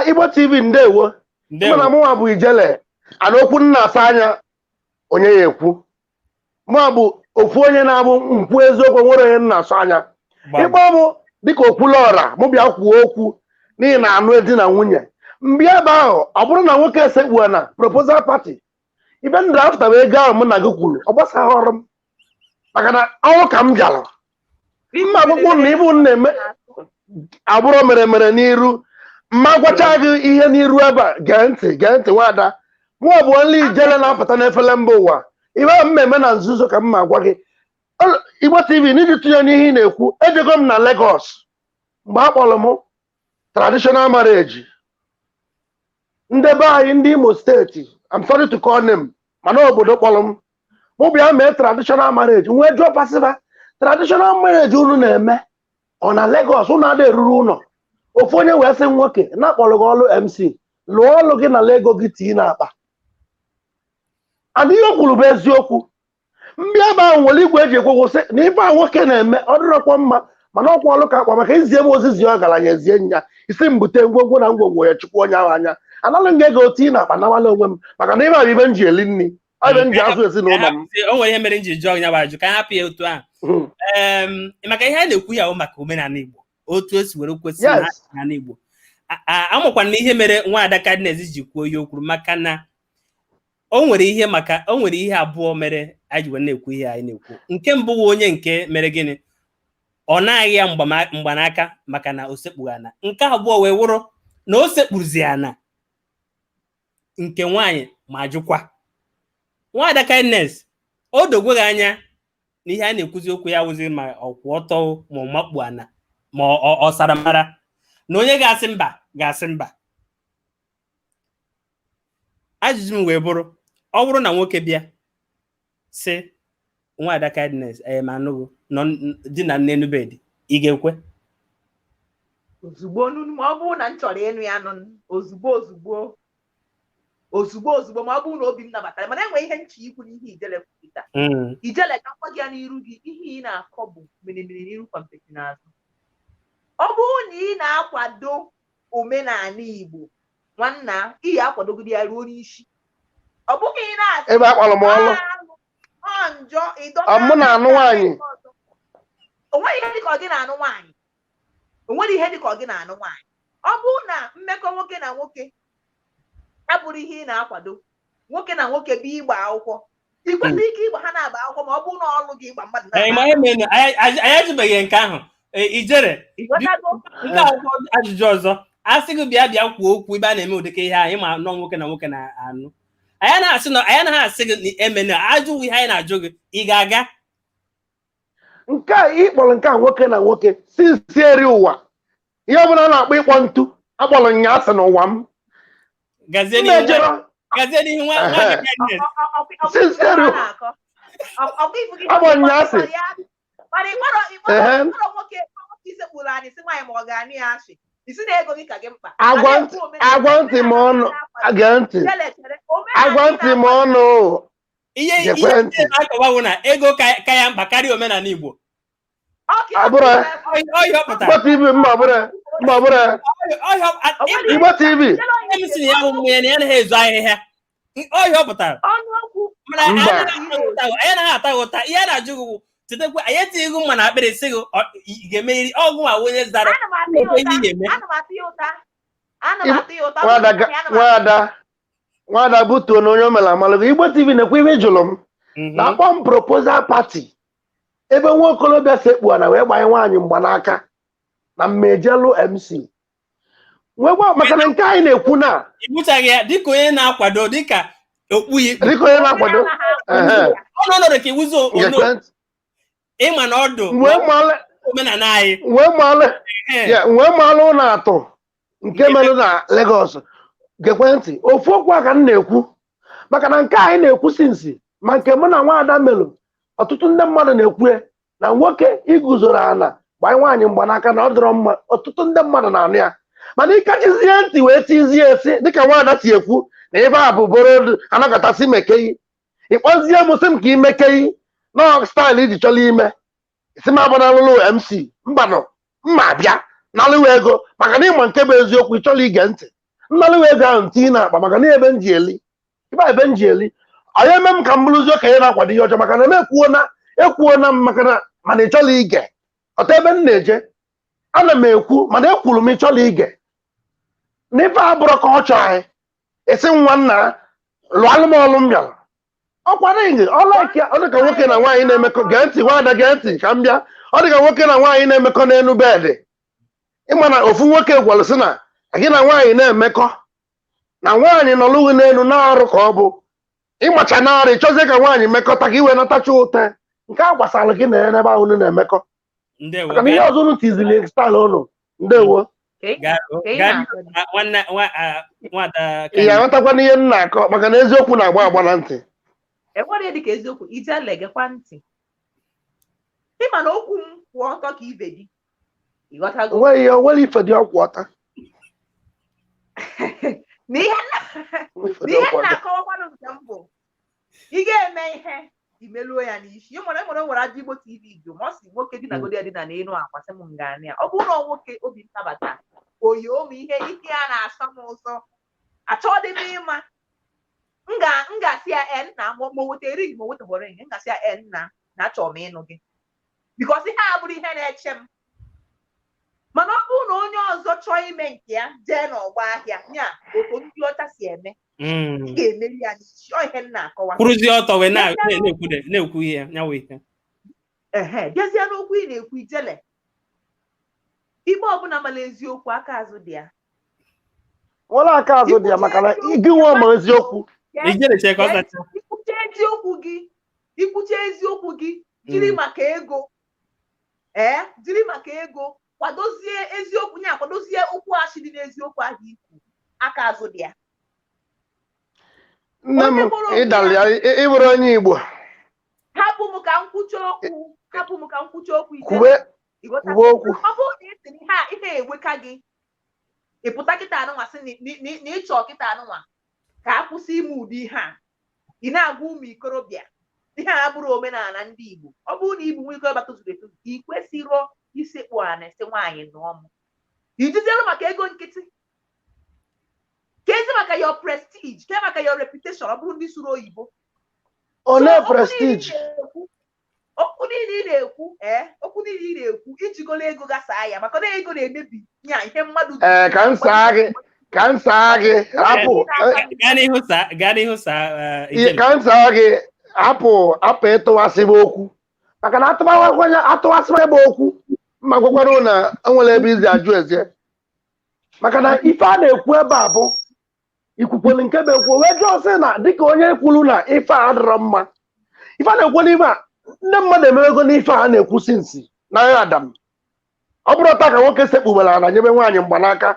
Igbo TV ndewo. Mana mụnwa bụ Ijele ana okwu nna asa anya onye ya ekwu. Mụnwa bụ ofu onye na-abụ mkpu eziokwu, nwere onye nna asọ anya. Ịkpọ mụ dịka okwuluọra mụ bịa kwuo okwu n'ihi na anụ edi na nwunye. Mgbe ebe ahụ ọ bụrụ na nwoke esekpuo na proposal party, ibe ndị afta bụ ego ahụ mụ na gị kwuru ọ gbasaghị ọrụ m, maka na ọnwụ ka m bịara. Mma akwụkwọ na ibu na-eme abụrụ mere n'iru, mma gwacha gị ihe n'iru ebe a. Gee ntị nwada, mụ ọ bụ onye Ijele na-apụta n'efere mba ụwa. Ibe ahụ mmemme na nzuzo ka m ma gwa gị. Igbo TV n'iji tụnye n'ihe ị na-ekwu, ejego m na Lagos mgbe a kpọrọ m traditional marriage. Ndị be anyị ndị Imo steeti, I'm sorry to call them, mana obodo kpọrọ m mụ bịa mee traditional marriage. Nwee jụọ pasiva traditional marriage unu na-eme ọ na Lagos unu ada eruru ụlọ. Ofu onye wee sị nwoke na-akpọrọ gị ọrụ MC, lụọ ọrụ gị na Lagos gị tii n'akpa. Adịghị o kwuru bụ eziokwu. Mbịa ebe ahụ nwere igwe eji ekwe kwụsị na ife a nwoke na-eme ọ dịrọkwa mma, mana ọkwa ọrụ ka akpa maka izie m ozizi ọgaranya ezie nya isi mbute ngwongwo na ngwongwo ya chukwu onye ahụ anya. Analụ m ga-ego otu ị na-akpa nawala onwe m, maka na ibe a bụ ibe m ji eli nri, ọ ibe m ji azụ ezinụlọ m. O nwere ihe mere m ji jụọ ya wajụ ka hapụ ya otu ahụ. Maka ihe a na-ekwu ya bụ maka omenala Igbo, otu o si were kwesị n'ala Igbo. Amụkwana na ihe mere Nwada Kindness ji kwuo ihe o kwuru, maka na o nwere ihe abụọ mere anyị ji wee na-ekwu ihe anyị na-ekwu. Nke mbụ bụ onye nke mere gịnị, ọ naghị ya mgbanaka maka na o sekpughị ana. Nke abụọ wee wụrụ na o sekpuzi ana nke nwaanyị ma jụkwa. Nwada Kindness o dogweghị anya na ihe a na-ekwuzi okwu ya wụzi ma ọ kwụ ọtọ ma ọ makpu ana ma ọ sara mara, na onye ga-asị mba ga-asị mba. Ajụjụ m wee bụrụ, ọ bụrụ na nwoke bịa sị Nwada Kindness ma anụghị nọ di na nne nubedi, ị ga-ekwe? Ozugbo ma ọ bụrụ na m chọrọ ịnụ ya nụ ozugbo ma ọ bụrụ na obi m nabatara. Mana enwere ihe nche ikwu n'ihe Ijele kwupụta. Ijele ka mkpọ gị ya n'iru gị, ihe ị na-akọ bụ mirimiri n'iru kwampechi n'azụ. Ọ bụrụ na ị na-akwado omenala Igbo, nwanna ị ga-akwadogide ya ruo n'isi. Ọ bụghị ị na-asị ebe akpọrọ m ọlụ njọ mụ na anụ nwaanyị. Onweghị ihe dịka ọ gị na-anụ nwaanyị. Ọ bụrụ na mmekọ nwoke na nwoke abụrụ ihe ị na-akwado, nwoke na nwoke bụ ịgba akwụkwọ ikwesịrị ike ịgba ha na-agba akwụkwọ ma ọ bụrụ na ọlụ gị ịgba mmadụ anyị ajụbeghị nke ahụ Ijere nke akwụkwọ ajụjụ ọzọ a sị gị bịa kwuo okwu ebe a na-eme ụdịka ihe anyị ma nọ nwoke na nwoke na-anụ anyị na-asị na anyị anaghị asị gị emena ajụghị ihe anyị na-ajụ gị ị ga-aga nke a ịkpọrọ nke a nwoke na nwoke sinsieri ụwa ihe ọbụla na-akpọ ịkpọ ntu akpọrọ nya asị n'ụwa m gazie n'ihu nwa sinsieri akpọrọ nya asị mana ịkpọrọ nwoke isekpụrụ anyị si nwaanyị ma ọ ga-anị ya asị isi na ego gị ka gị mkpa agwa ntị m ọnụ agwa ntị m ọnụ ihe na-akọwawụ na ego ka ya mkpa karịa omenala Igbo Igbo TV emesiri ya bụ mmụnye na ya anaghị ezu ahịhịa ọhịa ọ pụtara mana anyị anaghị ata ụta ihe a na-ajụ gị chetakwa anyị etighị gị mma na akpịrị sị gị ga-emeriri ọgwụ ma onye zara nwada butuo na onye omela amalụgo Igbo TV na-ekwe ibe jụrụ m na-akpọ m proposal party ebe nwa okolobịa sekpu na wee gbanye nwaanyị mgbanaka na mmejelu MC maka na nke anyị na-ekwu na igbuchaghị ya dịka onye na-akwado dịka okpughi dịka onye na-akwado ọnọdụ ka iwuzi ịma na ọdụ omenala anyị wee maalụ ụlọ atọ nke mere na Lagos gekwentị ofu okwu a ka m na-ekwu maka na nke anyị na-ekwu sinsi ma nke mụ na Nwada melụ ọtụtụ ndị mmadụ na-ekwu na nwoke iguzoro ana gbanye nwaanyị mgbanaka na ọ dịrọ mma ọtụtụ ndị mmadụ na-anụ ya mana ịkachizie ntị wee tizie esi dịka Nwada si ekwu na ebe a bụ borodu anakọtasị mekeyi ịkpọzie m sị m ka imekeyi na staịlụ iji chọrọ ime isi m abụ na alụlụ MC mbanụ mma bịa nalụwa ego maka na ịma nke bụ eziokwu ịchọrọ ige ntị nnalụwa ego ahụ ntinye na-akpa maka na ebe m ji eli ebe m ji eli onye eme m ka m bụrụzi okenye na-akwado ihe ọjọọ maka na m ekwuona m maka na mana ị chọrọ ige ọta ebe m na-eje ana m ekwu mana ekwuru m ịchọrọ ige n'ife abụrụ ka ọ chọọ anyị esi nwa nna lụalụ m ọlụ m bịara ọkwara ihe ọ dịka nwoke na nwaanyị na-emekọ gee ntị Nwada gee ntị ka m bịa ọ dịka nwoke na nwaanyị na-emekọ n'elu bedị ịma na ofu nwoke gwara sị na gị na nwaanyị na-emekọ na nwaanyị nọlụghị n'elu na-arụ ka ọ bụ ịmacha narị chọzie ka nwaanyị mekọta ka iwe natacha ụte nke a gbasara gị na ya n'ebe ahụ unu na-emekọ maka na ihe ọzọ unu tizili style ụnụ ndewo ihe aghọtakwa n'ihe m na-akọ maka na eziokwu na-agba agba na ntị enwere dịka eziokwu Ijele gekwa ntị ịma na okwu m kwụ ọtọ ka ibe dị ịghọtago onwere ife dị ọkwụ ọta n'ihe na-akọwakwanụ nke m bụ ị ga-eme ihe imeluo ya n'isi nwere ajọ Igbo TV jụ ma ọ si nwoke dị na godi adịna na elu akwasị m nganị ya ọ bụrụ na nwoke obi nnabata oyi ụmụ ihe ike ya na-asọ m ụzọ achọghị m ịma m ga-asị ya nna ma weta ring ma wetagoro ihe m ga-asị ya nna na achọrọ m ịnụ gị bikọs ihe a bụrụ ihe na-eche m mana ọ bụrụ na onye ọzọ chọọ ime nke ya jee n'ọgba ahịa nya otu ndị ọcha si eme ị ga-emeri ya n'isi ihe m na-akọwa kwụrụzie ọtọ wee na-ekwu ihe nyawa ihe bịazie n'okwu ị na-ekwu Ijele Igbo ọbụla mara eziokwu aka azụ dị ya nwere aka azụ dị ya maka na gị nwa ma eziokwu ikwucha eziokwu gị jiri maka ego kwadozie eziokwu nya kwadozie okwu achị dị n'eziokwu ahụ ikwu aka azụ dị ya nne m ịdalị ya ịbụrụ onye Igbo hapụ m ka m kwucha okwu kwuwe okwu ọ bụrụ na isi ihe eweka gị ịpụta kịta anụnwa sị na ịchọ kịta anụnwa ka a kwụsị ime ụdị ihe a ị na-agwa ụmụ ikorobịa ihe a bụrụ omenala ndị Igbo ọ bụrụ na Igbo nwe ikorobịa tozuru etozu ị kwesịrị isekpu ana esi nwaanyị nụọ m ijiziere maka ego nkịtị kezi maka your prestige ke maka your reputation ọ bụrụ ndị sụrụ oyibo ole prestige okwu niile ị na-ekwu ijigolo ego gasaa ya maka na ego na-emebi nya ihe mmadụ ka m saa gị ka m saa gị hapụ gaa n'ihu saa Ijele. ka m saa gị hapụ ịtụwasị m okwu maka na atụwasị m okwu mma gwakwara na enwere ebe izi ajụ eze maka na ife a na-ekwu ebe a bụ ikwukwelu nke bụ ekwu wee jụọ sị na dịka onye kwuru na ife a adịrọ mma ife a na-ekwu n'ife a ndị mmadụ emewego n'ife a na-ekwu sinsi na ya Adam ọ bụrụ taa ka nwoke sekpubere ala nyebe nwaanyị mgbanaka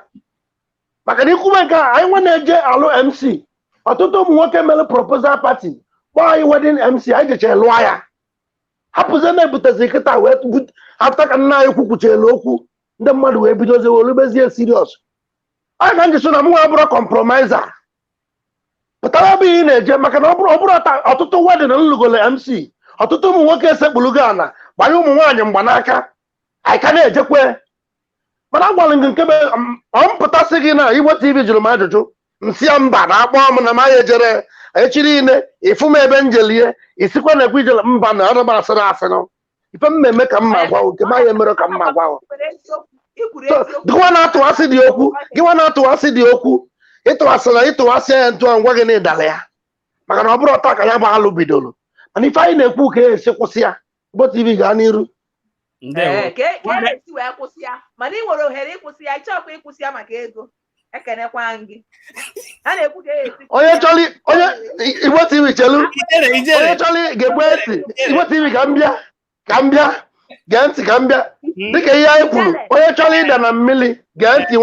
maka na ikwube nke a anyị nwe na-eje alụ MC ọtụtụ ụmụ nwoke mere proposal party kpọọ anyị wedding MC anyị jecha lụọ ya hapụzie na-ebutezi kịta wee apụta ka nna anyị kwukwuchelu okwu ndị mmadụ wee bidozie olubezie serious anyị ka njisi na mụnwa bụrụ compromiser pụtara ebe ị na-eje maka na ọ bụrụ ọtụtụ wedding nlụgolo MC ọtụtụ ụmụ nwoke esekpulugo ala gbanye ụmụ nwaanyị mgbanaka anyị ka na-ejekwe mana agwara gị nke ọ mpụtasị gị na Igbo TV jụrụ m ajụjụ nsị ya mba na akpọ m na ma ya ejere echiri ine ịfụ m ebe njelie isikwa na ekwe ijele mba na ọrụ m asịrị asịrị ife mmemme ka mma gwa nke ma ya emere ka mma gwa gịwa na-atụwasị dị okwu ịtụwasị ya ntụ ngwa gị na ịdala ya maka na ọ bụrụ ọta ka ya bụ alụ bidoro mana ife anyị na-ekwu ka esi kwụsị ya Igbo TV gaa n'iru esi wee kwụsị ya mana ị nwere ohere ịkwụsị ya ịchọkwa ịkwụsị ya maka ego ekenekwa gị a na-ekwu ka esi onye chọrọ Igbo TV chelu onye chọrọ ga-egbu esi Igbo TV ka m bịa gee ntị ka m bịa dịka ihe anyị kwuru onye chọrọ ịda na mmiri gee ntị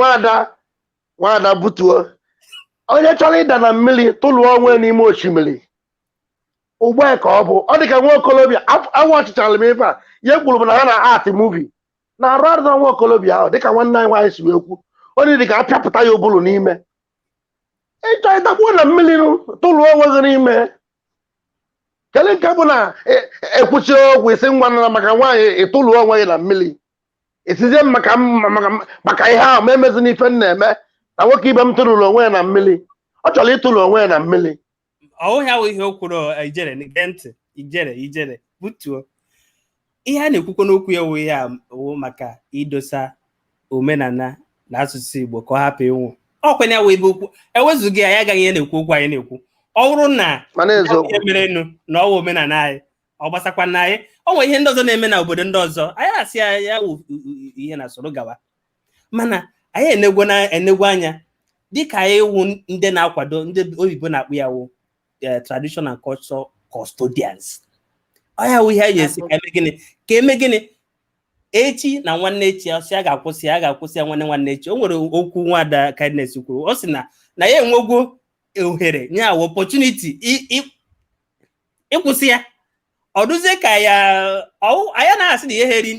nwada butuo onye chọrọ ịda na mmiri tụlụọ onwe n'ime osimiri ugbu a ka ọ bụ ọ dịka nwa okolobịa awa ọchịchara m ife a ihe kwuru m na ha na art movie na-arụ arụ na nwa okolobịa ahụ dịka nwanne anyị nwaanyị si wee kwu onye dịka apịapụta ya ụbụrụ n'ime ịchọ ịtakwuo na mmiri tụlụọ onwe gị n'ime kedu nke bụ na ekwuchiri okwu isi ngwa nara maka nwaanyị ịtụlụọ onwe gị na mmiri esizie maka ihe ahụ ma emezi n'ife m na-eme na nwoke ibe m tụrụrụ onwe ya na mmiri ọ chọrọ ịtụrụ onwe ya na mmiri ọhụghị ahụ ihe o kwuru Ijele gee ntị Ijele butuo ihe a na-ekwukwa n'okwu ya wụ ya wụ maka idosa omenala na asụsụ Igbo ka ọ hapụ ịnwụ ọkwenye ya wụ ebe okwu ewezughị ya agaghị ihe na-ekwu okwu anyị na-ekwu ọ bụrụ na ihe merenụ na ọwa omenala anyị ọ gbasakwa na anyị o nwere ihe ndị ọzọ na-eme na obodo ndị ọzọ anyị asị ya wụ ihe na soro gawa mana anyị enegwu anya dịka anyị wụ ndị na-akwado ndị oyibo na-akpụ ya wụ traditional culture custodians ọ ya wụ ihe anyị esi ka eme gịnị echi na nwanne echi ọsị a ga-akwụsị ya nwanne echi o nwere okwu Nwada Kindness kwuru ọ sị na ya enwegwo ohere nye awụ opportunity ịkwụsị ya ọ dụzie ka ya anya na-asị na ihe heri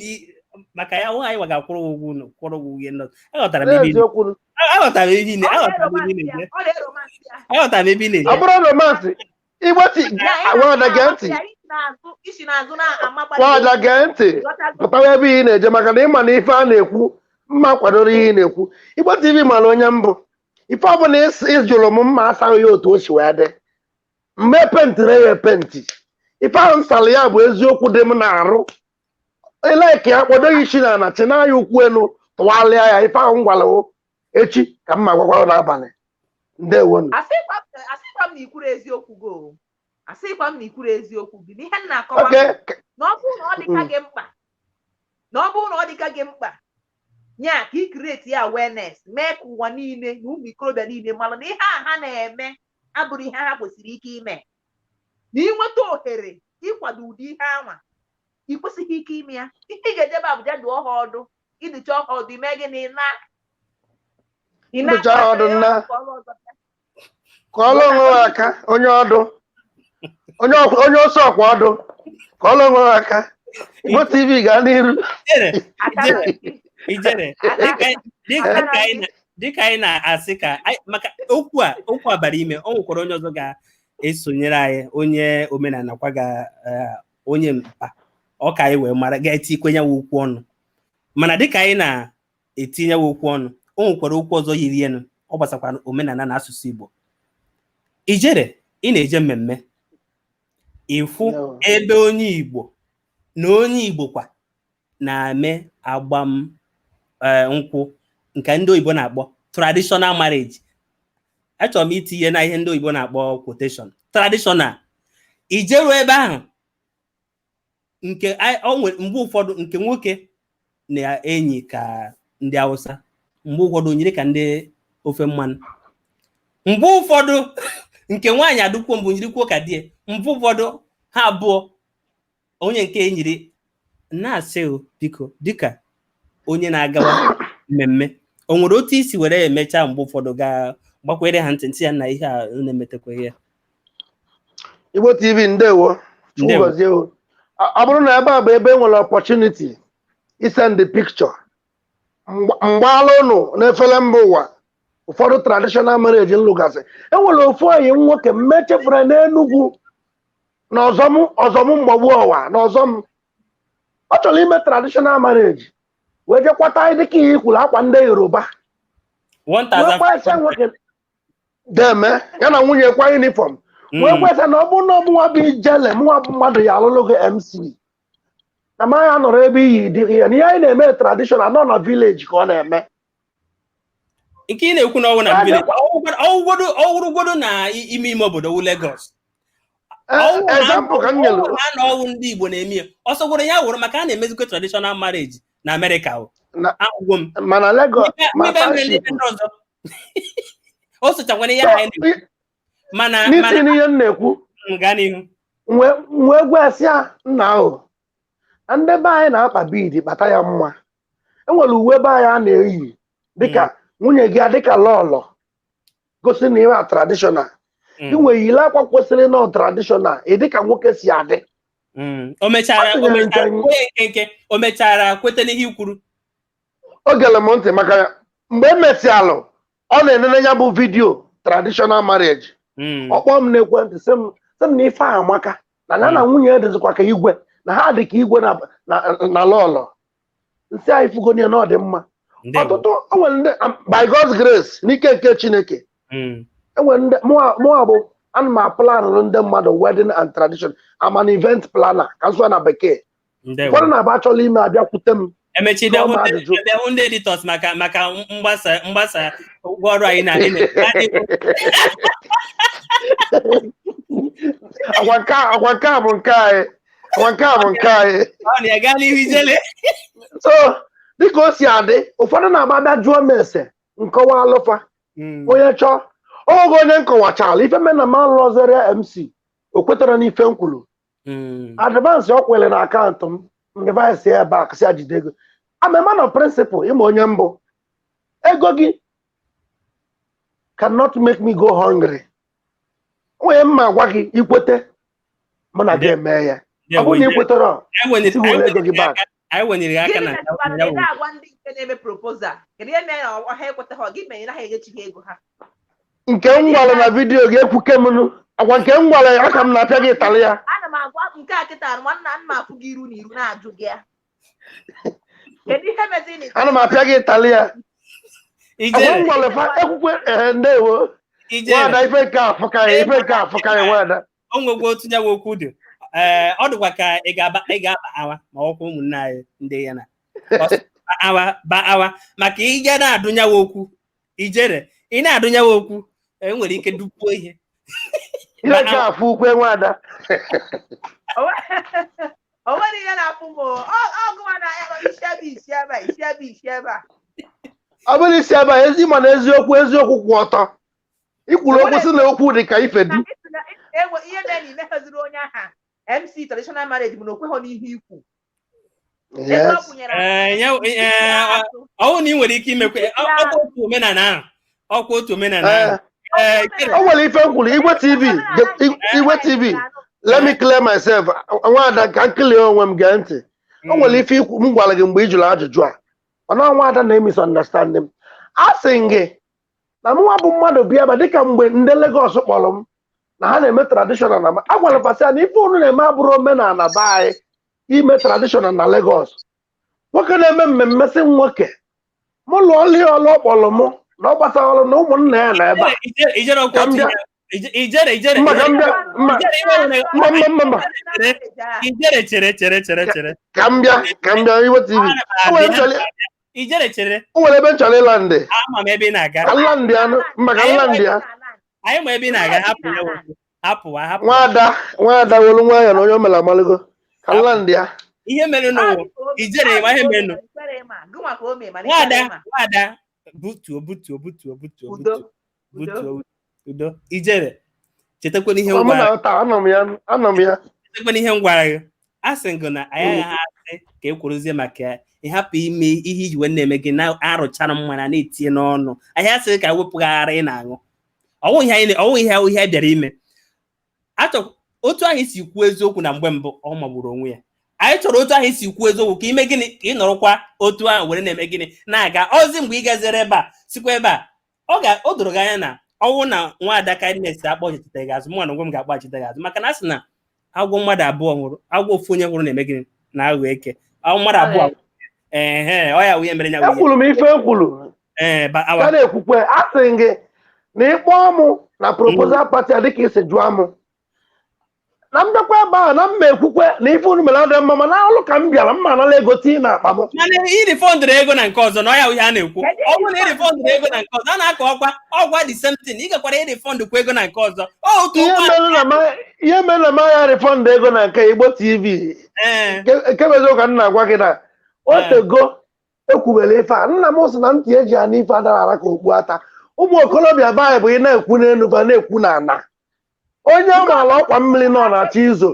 maka ya anyị ga-akwụrụ ụgwọ ihe ndị aghọtara m ebe ị na-eje ọ bụrụ romansị Igbo TV Nwada gee ntị Nwada gee ntị pụtawa ebe ị na-eje maka na ịma na ife a na-ekwu mma kwadoro ihe ị na-ekwu Igbo TV mara onye mbụ ife ọ bụla ịjụrụ m mma asaghị ya otu o si wee dị mgbe epentịrị ya epenti ife ahụ nsala ya bụ eziokwu dị m na-arụ eleki ya kpodo ya isi na ana china ya ukwu elu tụgharịa ya ife ahụ ngwara echi ka mma gwakwara n'abalị ndewonu asịkwa m na ikwuru eziokwu go asịkwa m na ikwuru eziokwu gị n'ihe m na-akọwa na ọ bụrụ na ọ dịka gị mkpa nya ka ị create ya awareness mee ka ụwa niile na ụmụ ikorobịa niile mara na ihe a ha na-eme abụrụ ihe ha kwesịrị ike ime na ịnweta ohere ịkwado ụdị ihe anwa ị kwesịghị ike ime ya ihe ị ga-ejebe Abuja dụọ ha ọdụ ịdụcha ọha ọdụ ime gị na ka ọlụ onwe aka onye ọdụ onye ọsọ ọkwa ọdụ ka ọlụ onwe aka Igbo TV gaa n'iru Ijele dịka anyị na-asị ka maka okwu a bara ime o nwekwara onye ọzọ ga-esonyere anyị onye omenala kwaga onye mkpa ọ ka anyị wee mara ga-etikwenye okwu ọnụ mana dịka anyị na-etinye okwu ọnụ o nwekwara okwu ọzọ yiri enu ọ gbasakwara omenala na asụsụ Igbo Ijele ị na-eje mmemme ịfụ ebe onye Igbo na onye Igbo kwa na-eme agbam nkwụ nke ndị oyibo na-akpọ traditional marriage achọrọ m itinye na ihe ndị oyibo na-akpọ quotation traditional ijeru ebe ahụ nke mgbe ụfọdụ nke nwoke na-enyi ka ndị Hausa, mgbe ụfọdụ onyere ka ndị ofe mmanụ, mgbe ụfọdụ nke nwaanyị adụkwuo mbụ nyirikwuo ka die, mgbe ụfọdụ ha abụọ onye nke enyiri na-asị biko dịka onye na-agawa mmemme o nwere otu isi were emecha mgbe ụfọdụ gbakwere ha ntị ya na ihe a na-emetekwa ihe. Igbo TV ndewo Chukwugozie ọ bụrụ na ebe a bụ ebe enwere opportunity isend the picture mgbaala ụnụ n'efere mba ụwa ụfọdụ traditional marriage nlụgasị enwere ofu oyi nwoke mmechefere n'Enugu na ọzọm mgbagbu ọwa na ọzọm ọ chọrọ ime traditional marriage wee jekwata anyị dịka ihe ikwuru akwa ndị Yoruba deme ya na nwunye kwa uniform wee kwesa na ọ bụ na ọmụnwa bụ Ijele mụnwa bụ mmadụ ya alụlụ gị MC na ma ya nọrọ ebe iyi dị ya na ihe anyị na-eme traditional nọ na village ka ọ na-eme nke ị na-ekwu na ọwụ na village ọwụrụgodo na ime obodo wu Lagos example ka m nyere na ọwụ ndị Igbo na-eme ọsọgworo ya wụrụ maka a na-emezikwa traditional marriage na America agwụgwọ m mana Lagos o sochakwana ya anyị mana n'isi n'ihe m na-ekwu gaa n'ihu wee gwesịa nna ahụ ndị be anyị na-akpa bead kpata ya mma enwere uwe be anyị a na-eyi dịka nwunye gị dịka lọlọ gosi na ihe traditional inwe yile akwa kwesịrị na traditional dịka nwoke si adị o mechara kweta n'ihe ikwuru o gere m ntị maka ya mgbe e mesịalụ ọ na-enene ya bụ vidiyo traditional marriage ọkpọ m n'ekwentị sị m na ife a amaka na ya na nwunye ya dịzikwa ka igwe na ha dị ka igwe na lọlọ nsị anyị fugonie na ọ dị mma ọtụtụ enwere ndị by God's grace n'ike nke Chineke enwere ndị mụa bụ ana m aplanụ ndị mmadụ wedding and tradition am an event planner ka nsọ na bekee ụfọdụ na-aba achọla ime abịakwute m emechi bịahụ ndị editors maka mgbasa ụgwọ ọrụ anyị na agwa nke a bụ nke anyị so dịka o si adị ụfọdụ na-agba bịa jụọ m ese nkọwa alụfa onye chọọ oge onye nkọwachala ife mena ma lụzere MC o kwetara n'ife m kwuru advansị ọ kwere na akaụntụ m device ya back si ajide ego I'm a man of principle ịma onye mbụ ego gị cannot make me go hungry onye mma gwa gị ikwete mụ na gị eme ya ọ bụrụ na ikwetara ego gị back anyị wenyere aka na agwa ndị nke na-eme proposal kedu ihe mere na ha ekweta ha gị menye na ha enyechighị ego ha nke m gwara na vidiyo ga-ekwuke m agwa nke m gwara aka m na-apịa gị ịtalị ya ana m agwa nke a kịta nwanna m afụ gị iru na iru na-ajụ gị ya kedu ihe meziri ana m apịa gị ịtalị ya agwa m gwara ekwukwe ndewo nwada ife nke afụka ya nwada o nwegwo otu nyawa okwu dị ọ dịkwa ka ị ga-aba awa ma ọkwa ụmụnne anyị ndị ya na awa maka ije na-adụnyawa okwu ijere ị na-adụnyawa okwu enwere ike dupuo ihe ihe nke afụ ukwe nwada o nwere ihe na-afụ m ọgụma na ya isi ebe a ọ bụrụ isi ebe a ezi mana eziokwu kwụ ọtọ ikwuru okwu sị na okwu dị ka ife dị ihe mere na imehaziri onye aha MC traditional marriage bụ na okwe ha n'ihe ikwu ọwụ na ị nwere ike imekwe ọkwa otu omenala o nwere ife m kwuru Igwe TV let me clear myself nwada ka nkele onwe m gee ntị o nwere ife ikwu m gwara gị mgbe ị jụrụ ajụjụ a mana nwada na-emisunderstand m a sị gị na mụnwa bụ mmadụ bịa ebe dịka mgbe ndị Lagos kpọrọ m na ha na-eme traditional na agwara pasịa na ife unu na-eme abụrụ omenala be anyị ime traditional na Lagos nwoke na-eme mmemme sị nwoke mụ lụọ ọlụ ọlụ ọkpọrọ m na ọ gbasara ọrụ na ụmụnna ya na ebe ka m bịa Igbo TV o nwere ebe m chọrọ ịla ndị ala ndị anụ maka nla ndị ya anyị ma ebe ị na-aga hapụ nwada wolu nwayọ na onye o mere amaligo ka nland ya ihe mere n'ụwa ijere ma ihe mere nwada butuo udo ijere chetakwana ihe ngwara chetakwana ihe ngwara gị a sị gị na anyị agaghị asị ka ekwuruzie maka ya ịhapụ ime ihe iji wee na-eme gị na-arụchara mmanya na-etinye n'ọnụ anyị asịghị ka wepụghara ị na-aṅụ ọnwụ ihe a bịara ime otu ahụ isi kwuo eziokwu na mgbe mbụ ọ magburu onwe ya anyị chọrọ otu ahụ isi kwuo eziokwu ka ime gịnị ka ị nọrọkwa otu ahụ were na-eme gịnị na-aga ozi mgbe ị gazere ebe a sikwa ebe a o doro gị anya na ọnwụ na Nwada Kindness akpọchite gị azụ mụ na onwe m ga-akpọchite gị azụ maka na a sị na agwọ mmadụ abụọ nwụrụ agwọ ofu onye nwụrụ na-eme gịnị na-aghọ eke agwọ mmadụ abụọ ọ ya wunye mere nya ekwuru m ife ekwuru ka na-ekwukwe a sị gị na ịkpọ mụ na proposal party a dịka isi jụọ mụ na m bịakwa ebe ahụ na mma ekwukwe na ife unu mere adị mma mana ọlụ ka m bịara mma anala ego tii na akpa m mana irifọndụrụ ego na nke ọzọ na ọ ya ihe a na-ekwu ọ bụrụ na irifọndụrụ ego na nke ọzọ a na-akọ ọgwa the same thing ị gakwara irifọndụ kwa ego na nke ọzọ ihe mere na m agha rifọndụ ego na nke Igbo TV ekebeziokwu ka m na-agwa gị na otego ekwubere ife a nna m sị na ntị eji ana ife adara ara ka okpu ata ụmụ okolobịa be anyị bụ ị na-ekwu n'elu ba na-ekwu na ana onye amaala ọkwa mmiri nọ na-achọ izo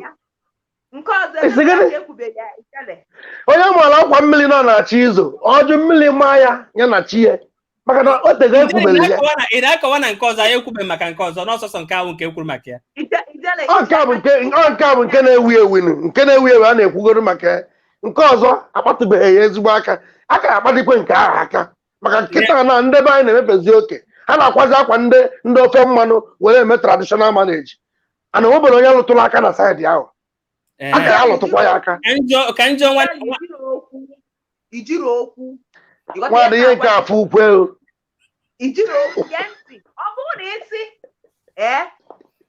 onye amaala ọkwa mmiri nọ na-achọ izo ọjụ mmiri maa ya na chi ya maka na o tego ekwubere ya ị na-akọwa na nke ọzọ anyị ekwube maka nke ọzọ n'ọsọsọ nke ahụ nke ekwuru maka ya nke a bụ nke na-ewu ewu nke na-ewu ewu a na-ekwugoro maka nke ọzọ akpatụbeghị ya ezigbo aka akpatikwe nke ahụ aka maka nkịta na ndị be anyị na-emepezi oke ha na-akwazi akwa ndị ofe mmanụ were eme traditional marriage ana nwebere onye lụtụrụ aka na saịdị ahụ a ga ya lụtụkwa ya aka nwadị ihe nke afọ ukwe ijiri okwu ya ntị ọ bụrụ na isi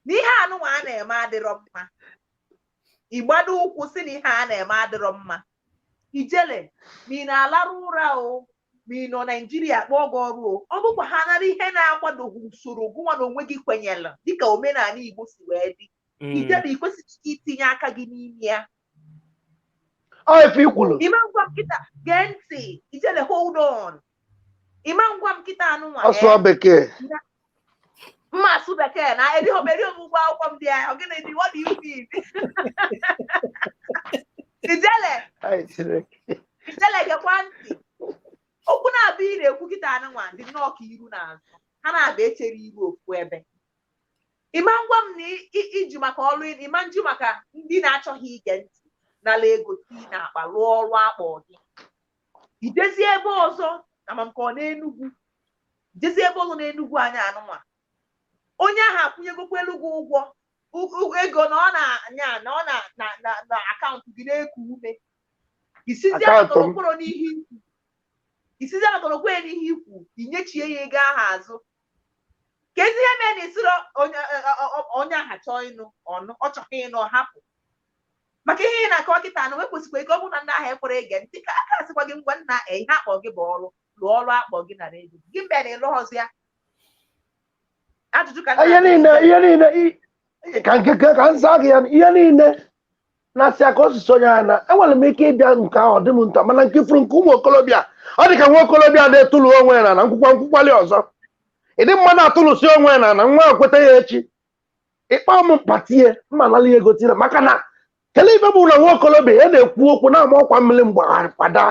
n'ihe anụnwa a na-eme adịrọ mma ịgbado ụkwụ si na ihe a na-eme adịrọ mma ijele ma ị na-alarụ ụra o ma ị nọ Naijiria kpọọ gị ọrụ o ọ bụkwa ha nara ihe na-akwadoghị usoro gụnwa na onwe gị kwenyela dịka omenala Igbo si wee dị ijele ị kwesịghị itinye aka gị n'ime ya ịma ngwa m kịta gee ntị ijele hold on ịma ngwa m kịta anụnwa asụsụ bekee mma asụ bekee na erighomeri ọgwụgwọ akwụkwọ m dị ahụ gịnị dị what do you mean ijele gekwa ntị okwu na-abịa ị na-ekwu kịta anụnwa dị nnọọ ka iru na azụ ha na-abịa echere iru ofu ebe ịma ngwa m na iji maka ọrụ ịma nju maka ndị na-achọghị ige ntị n'ala ego tii na akpa lụọ ọrụ akpọ gị idezi ebe ọzọ ama m ka ọ n'Enugwu jezi ebe ọzọ n'Enugwu anya anụnwa onye ahụ akwụnyegokwa elu gị ụgwọ ego na ọ na-anya na ọ na akaụntụ gị na-eku ume isizi atọrọkworo n'ihe ikwu inyechie ya ego ahụ azụ ka ezi ihe mee na isiro onye ahụ chọọ ịnụ ọnụ ọ chọghị ịnụ hapụ maka ihe ị na-akọ kịta anụ ekwesịkwa ego ọ bụ na ndị ahụ ekwere ege ntị ka aka asịkwa gị ngwa nna ihe akpọ gị bụ ọrụ lụọ ọrụ akpọ gị na redio gị mgbe na ịlụ ọzọ ya ajụjụ ka ihe niile ka nza gị ya ihe niile na-asị aka osisi onye ha na enwere m ike ịbịa nke ahụ dị m nta mana nke furu nke ụmụ okolobịa ọ dị ka nwa okolobịa na-etulu onwe ya na nkwụkwali ọzọ ịdị mmadụ atụlụsi onwe ya na nwa ekweta ya echi ịkpa m mpatie mma nala ya ego tire maka na kelee ife bụ na nwa okolobịa ya na-ekwu okwu na-ama ọkwa mmiri mgbagharị kwada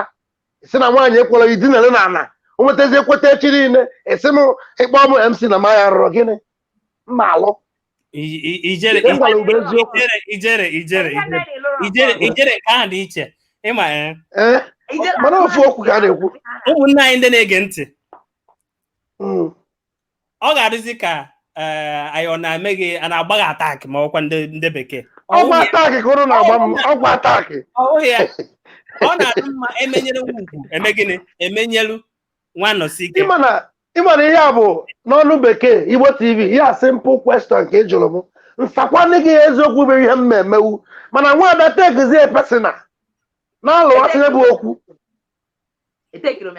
isi na nwaanyị ekwere idinere na ana o nwetazi ekweta echi niile esi m ịkpọ m MC na maya rụrụ gịnị mma alụ ijere nke ahụ dị iche ịma mana ofu okwu ka a na-ekwu ụmụnne anyị ndị na-ege ntị ọ ga-adịzi ka anyị ọ na-eme gị a na-agba gị atak ma ọkwa ndị bekee ọgwụ atak ka ụrụ na-agba m ọgwụ atak ọ na-adị mma emenyere nwa ugwu eme gịnị emenyelu nwa nọsi ike ịmana ihe a bụ n'ọnụ bekee Igbo TV ya simple question ka ị jụrụ m nsakwanị gị eziokwu bụ ihe m na-emewu mana Nwada tekizie pesina na-alụwasị bụ okwu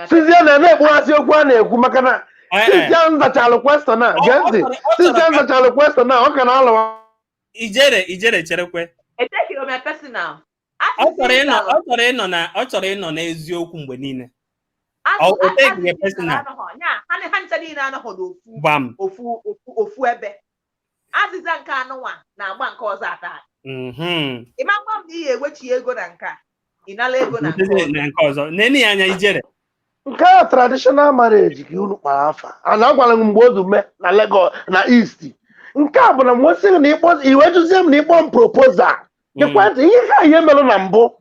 sizie na na-ekpughasị okwu a na-ekwu maka na Since you answer question now, get it. Since you answer question now, what can all Ijele cherekwe. I take it on my personal. Ọ chọrọ ịnọ n'eziokwu mgbe niile. O take your personal. Bam. Ofu ebe. Azịza nke anụnwa na-agba nke ọzọ ata. Ịma ngwa m ihe ewechi ego na nka. Ịnala ego na nke ọzọ. Neni anya Ijele. Nke a traditional marriage ka unu kpara afa. Ana agwala m mgbe odume na Lagos na East. Nke a bụ na mgbe na ịkpọ iwe juzie m na ịkpọ m proposal. Ekwentị ihe ka ihe melụ na mbụ.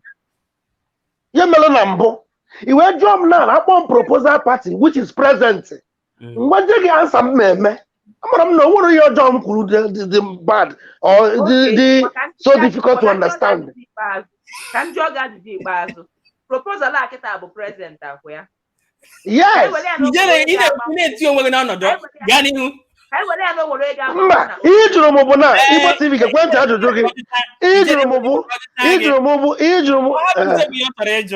Ihe melụ na mbụ. Iwe jụọ m na akpọ m proposal party which is present. Mgbe je gị ansa m na-eme. Amara m na onwere ihe ọjọọ m kwuru dị bad or dị so difficult to understand. Ka njọ ga-ajụjụ ikpeazụ. Proposal a kịta bụ present akwa ya. Yes. Ijele ị na-eti onwe gị n'ọnọdụ gaa n'ihu. Mba, ihe jụrụ m bụ na Igbo TV ga-ekwentị ajụjụ gị. Ihe jụrụ m bụ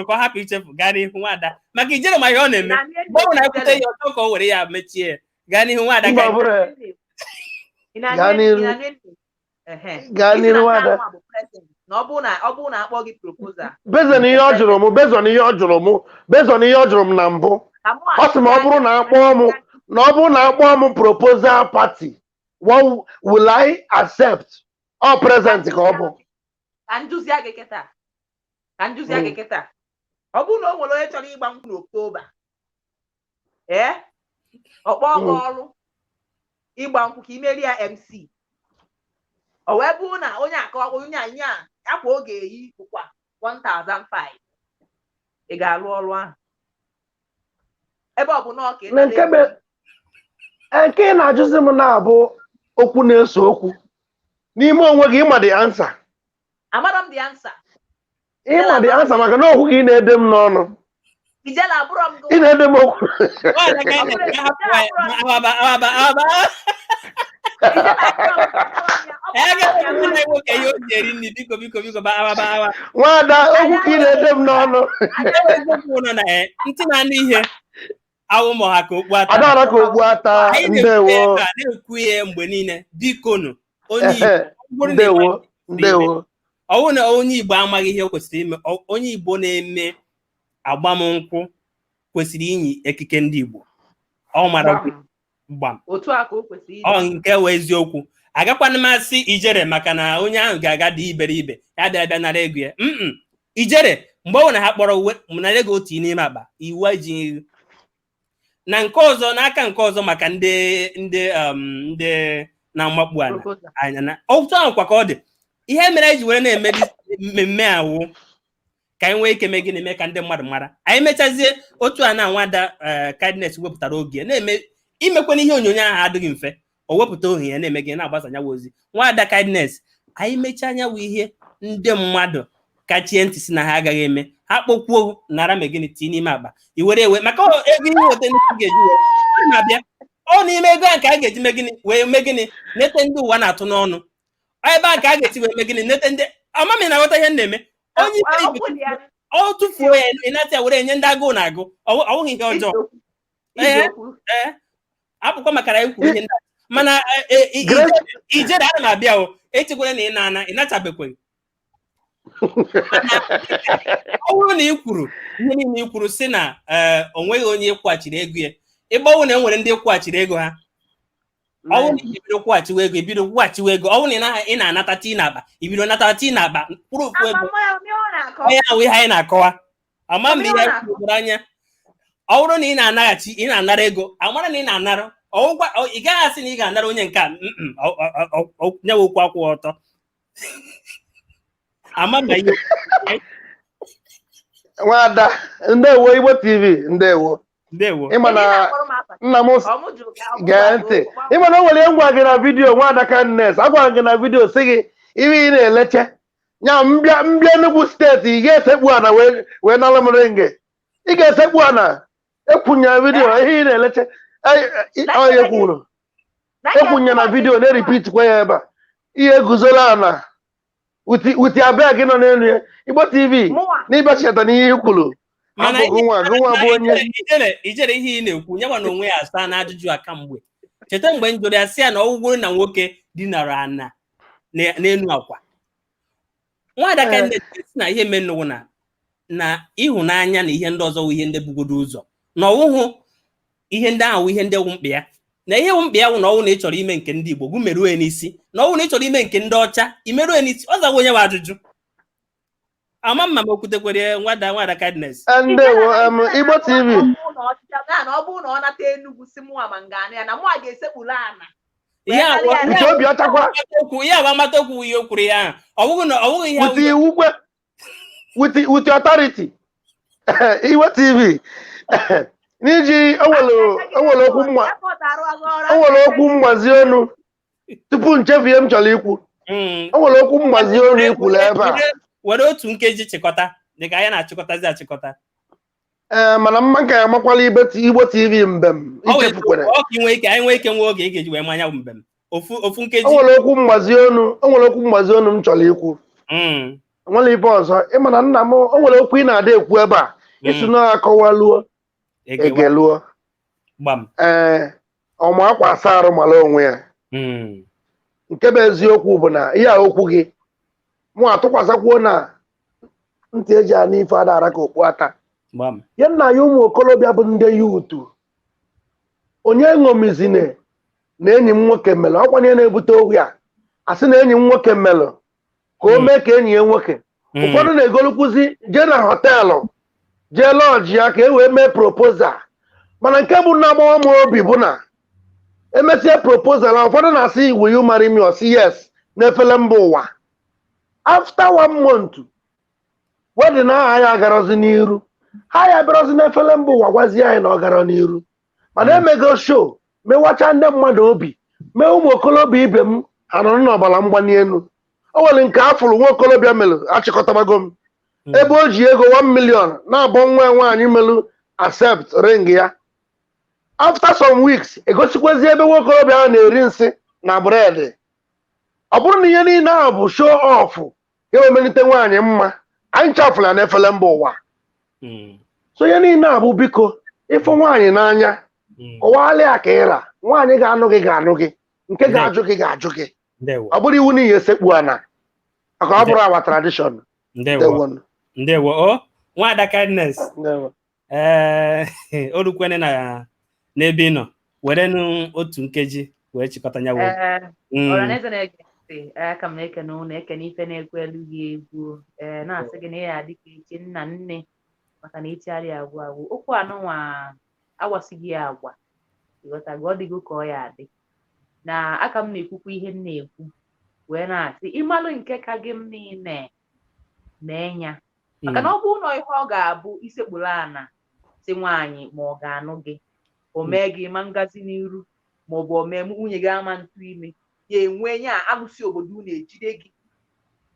ka ọ hapụ ichefu gaa n'ihu Nwada. Maka Ijele ma ihe ọ na-eme. Mgbe ọ na-ekwute ya ọtọ ka o were ya mechie. Gaa n'ihu Nwada. Gaa n'ihu Nwada. Na ọ bụ na akpọ gị proposal. Bezon ihe ọ jụrụ m na mbụ. Ọ sị ma ọ bụrụ na akpọ m proposal party, what will I accept? All present ka ọ bụ. Ka nduzi gị kịta. Ọ bụrụ na o nwere onye chọrọ ịgba nkwụ n'Oktoba. Ọ kpọọ gị ọrụ ịgba nkwụ ka imeri ya MC. O wee bụrụ na onye anyị akwa oge eyi bụkwa 1,500. Ị ga-alụ ọrụ ahụ. Ebe ọ bụ na ọka nke na-ajụzi m na-abụ okwu na-eso okwu n'ime onwe gị ịma the answer. Amara m the answer. Ịma the answer maka na okwu gị na-ede m n'ọnụ. Ijele abụrụ m gị. Ị na-ede m okwu. Nwada okwu gị na-ede m n'ọnụ. Ntị na-anụ ihe awụ mọ ha ka okpu ata. Adara ka okpu ata. Ndewo. Na-ekwu ihe mgbe niile bikonu ndewo. Ọwụ na onye Igbo amaghị ihe o kwesịrị ime. Onye Igbo na-eme agbamnkwụ kwesịrị inyi ekike ndị Igbo. Ọ mara gbam. Otu a ka o kwesịrị. Ọ nke wee eziokwu. Agakwana masị Ijele maka na onye ahụ ga-aga dị iberibe ya bịa nara ego ya. Ijele mgbe ọ na ha kpọrọ uwe nara ego otu n'ime akpa iwu ji na nke ọzọ n'aka nke ọzọ maka ndị na-amakpu anya na otu ahụ kwa ka ọ dị ihe mere eji were na-eme mmemme awụ ka anyị nwee ike mee gịnị mee ka ndị mmadụ mara. Anyị mechazie otu a na Nwada Kindness wepụtara oge na-eme imekwana ihe onyonyo ahụ adịghị mfe. O wepụta ohi ya na-eme gị na-agbasa anyanwụ ozi. Nwada Kindness anyị mechaa anyanwụ ihe ndị mmadụ kachie ntị si na ha agaghị eme ha kpọkwuo nara megịnị tii n'ime akpa iwere ewe maka ego ihe weta ndị ga-eji na-abịa ọ n'ime ego a nke a ga-eji megịnị wee megịnị nete ndị ụwa na-atụ n'ọnụ ebe a ka a ga-esi wee megịnị nete ndị amami na-aghọta ihe na-eme onye ọ tụfuo ya ịnata ya were enye ndị agụụ na-agụ ọwụghị ihe ọjọọ apụkwa makara anyị kwuru ihe ndị mana Ijele ana m abịa o echekwara na ị natabekweghị. Ọ bụrụ na ị kwuru ihe niile ị kwuru si na o nweghị onye kwụghachiri ego ya ịgbanwụ na enwere ndị kwụghachiri ego ha ọ bụrụ na ibido kwụghachiwa ego ibido kwụghachiwa ego ọ bụrụ na ị na-anata tii n'akpa ibido nata tii n'akpa kwụrụ okwu ego onye ahụ ihe anyị na-akọwa ama mgbe ihe kwuru anya ọ bụrụ na ị na-anaghachi ị na-anara ego amara na ị na-anara ị gaghị asị na ị ga-anara onye nke a nyewe okwu akwụ ọtọ ama mba ihe Nwada ndewo Igbo TV ndewo ịma na nna m gee ntị ịma na o nwere ngwa gị na vidiyo Nwada Kindness agwara gị na vidiyo sị gị ihe ị na-eleche nya mbịa Enugu steeti ị ga-esekpu ana wee nala m ringe ị ga-esekpu ana ekwunya vidiyo ihe ị na-eleche onye kwuru ekwunya na vidiyo na-eripit kwa ya ebe a ihe guzola ana uti abịa gị nọ n'elu ya Igbo TV n'ịbịachita n'ihe i kwuru mana gụnwa bụ onye ijere ihe ị na-ekwu nyewa na onwe ya asa na ajụjụ aka mgbe cheta mgbe m jụrụ ya sị ya na ọgwụgworo na nwoke dinara ana n'elu akwa Nwada Kindness si na ihe menụ na ịhụnanya na ihe ndị ọzọ wụ ihe ndị bugodo ụzọ na ọwụhụ ihe ndị ahụ ihe ndị mkpa ya na ihe mkpa ya wụ na ọwụ na ị chọrọ ime nke ndị Igbo gụ merue n'isi na ọwụ na ị chọrọ ime nke ndị ọcha imerue n'isi ọ zawa onye wa ajụjụ ama mma m okwutekwere Nwada Kindness ndewo Igbo TV ọ bụrụ na ọ nata Enugu si mụnwa ma nga ya na mụnwa ga-esekpuru ana obi ya amata okwu ihe o kwuru ya ọwụghị ihe with authority Igbo TV n'iji onwere okwu mgbazi ọnụ tupu nchefie m chọrọ ikwu onwere okwu mgbazi ọnụ ikwuru ebe a were otu nkeji chịkọta dịka anyị na-achịkọtazi achịkọta mana mma ka ya makwala Igbo TV mbem ichefukwere anyị nwee ike nwe oge ị ga-eji wee manya mbem ofu nkeji onwere okwu mgbazi ọnụ m chọrọ ikwu nwere ibe ọzọ ịmana nna m o nwere okwu ị na-ada ekwu ebe a isi na akọwaluo egeluo ọma akwa asa arụ mara onwe ya nke bụ eziokwu bụ na ihe a okwu gị mụ atụkwasịkwuo na ntị eji anụ ife adara ka okpu ata ya nna ya ụmụ okorobịa bụ ndị yutu onye ṅomizine na enyi m nwoke melụ ọkwanye na-ebute ohi a asị na enyi m nwoke melụ ka o mee ka enyi ya nwoke ụfọdụ na-egolukwuzi jee na họteelụ jee lọji ya ka e wee mee propozal mana nke bụ na agbawa m obi bụ na emesie propozal ụfọdụ na-asị will you marry me or say yes n'efele mba ụwa after 1 month wedịn aha ya agarozi n'iru ha ya bịarozi n'efele mba ụwa gwazie anyị na ọ gara n'iru mana emego show mewacha ndị mmadụ obi mee ụmụ okolobịa ibe m ha nọrọ n'ọbara mgbali elu o nwere nke afụrụ nwa okolobịa melụ achịkọtabago m ebe o ji ego 1 million na-abọ nwa nwaanyị melụ accept ring ya after some weeks egosikwazi ebe nwa okolobịa ahụ na-eri nsị na bred ọ bụrụ na ihe niile ahụ bụ show off ga-emelite nwaanyị mma anyị chafụla n'efele mba ụwa so ihe niile a bụ biko ịfụ nwaanyị n'anya kọwalịa ka ịra nwaanyị ga-anụ gị ga-anụ gị nke ga-ajụ gị ga-ajụ gị ọ bụrụ iwu n'ihi esekpu ana maka ọ bụrụ awa tradishọn ndewo Nwada Kindness o rukwene n'ebe ị nọ were otu nkeji wee chịkọta ya aka m na-ekene ụnụ ekene ife na-ekwu elu gị egwu na-asị gị na ya dịka iche nna nne maka na ichigharị agwa agwụ okwu anụnwa awasịghị ya agwa ịghọtago ọ dịgo ka ọ ya adị na aka m na-ekwukwa ihe m na-ekwu wee na-asị ịmalụ nke ka gị m niile na-enya maka na ọ bụ ụlọ ihe ọ ga-abụ isekpuru ana si nwaanyị ma ọ ga-anụ gị o mee gị ma ngazi n'iru ma ọ bụ o mee nwunye gị ama ntụ ime ya enwe nya alụsị obodo na-ejide gị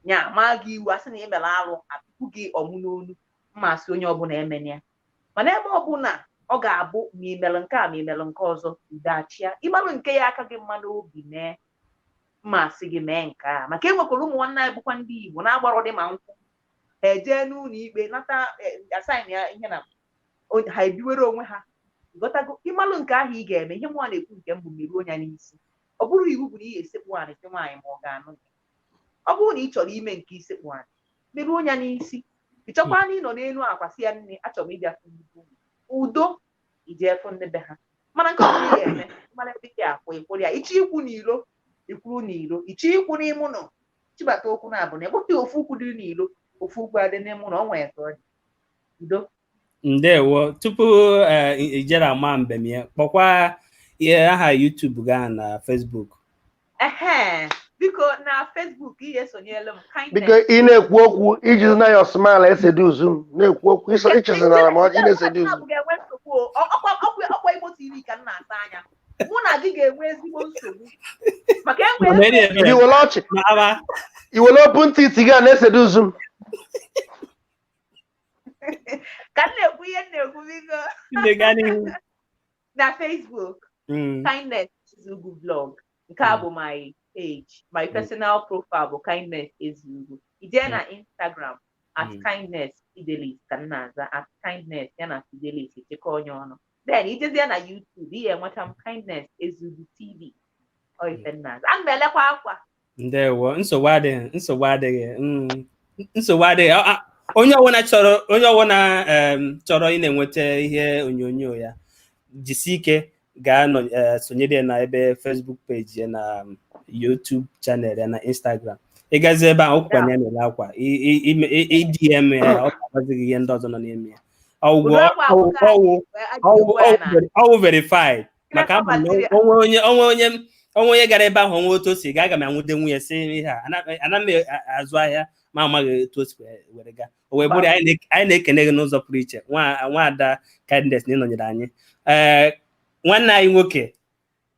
nya ma gị iwu asị na ị mere arụ atụpụ gị ọmụ n'onu mmasị onye ọbụla emene ya mana ebe ọbụla ọ ga-abụ ma imelụ nke a ma imelụ nke ọzọ udachia ịmalụ nke ya aka gị mma n'obi mee mmasị gị mee nke a maka enwekwara ụmụ nwanne anyị bụkwa ndị Igbo na-agbarọ dị ma nkwụ ha ejee n'ụlọ ikpe nata asaịn ya ihe na ha ebiwere onwe ha ịghọtago ịmalụ nke ahụ ị ga-eme ihe nwa na-ekwu nke mbụ meruo onye n'isi ọ bụrụ iwu bụ na ị ga-esekpu anị si nwaanyị ma ọ ga-anụ gị ọ bụrụ na ị chọrọ ime nke isekpu anị meruo onye n'isi ị chọkwa na ịnọ n'elu akwa si ya nne achọrọ m ịbịa fụ udo ije efu ndị be ha mana nke ọbụla ị ga-eme mara ebe gị akwụ ịkwụrụ ya ichi ikwu n'ilo ikwuru n'ilo ichi ikwu n'ime ụlọ chibata okwu na-abụ na egbote ofu ukwu dị n'ilo ofu ukwu adị n'ime ụlọ ọ nwere ka ọ dị udo ndewo tupu ijere ama mbem ya kpọkwa ihe aha YouTube gaa na Facebook biko na Facebook ihe esonyela m biko ị na-ekwu okwu iji na ya smile eseduzu m na-ekwu okwu ichezinara ma ọjị na-eseduzu ọkwa Igbo TV ka m na-asa anya mụ na gị ga-enwe ezigbo nsogbu maka enwere iwere ọchị iwere opu ntị iti gị a na-eseduzu m ka m na-ekwu ihe m na-ekwu biko na Facebook Kindness Eziugwu blog nke a bụ my page my personal profile bụ Kindness Eziugwu ije na Instagram at Kindness Fidelis ka m na-aza at Kindness ya na Fidelis echekọ onye ọnụ. Then ijezie na YouTube ihe enweta m Kindness Ezudu TV oife nnaza. A na-elekwa akwa. Ndewo, nsogbu adịghị. Onye ọbụla chọrọ ị na-enweta ihe onyonyo ya, jisi ike gaa sonyere na ebe Facebook page ya na YouTube channel ya na Instagram. Ị gazi ebe ahụ ọkwa na-emele akwa DM ya, ọ ga-agbazighị ihe ndị ọzọ nọ n'ime ya. Ọwụ verified maka onwe onye gara ebe ahụ onwe otu o si aga m anwụde nwunye si ihe a ana m azụ ahịa ma amaghị etu o si were gaa. O wee bụrụ anyị na-ekene gị n'ụzọ pụrụ iche Nwada Kindness na ịnọnyere anyị. Nwanne anyị nwoke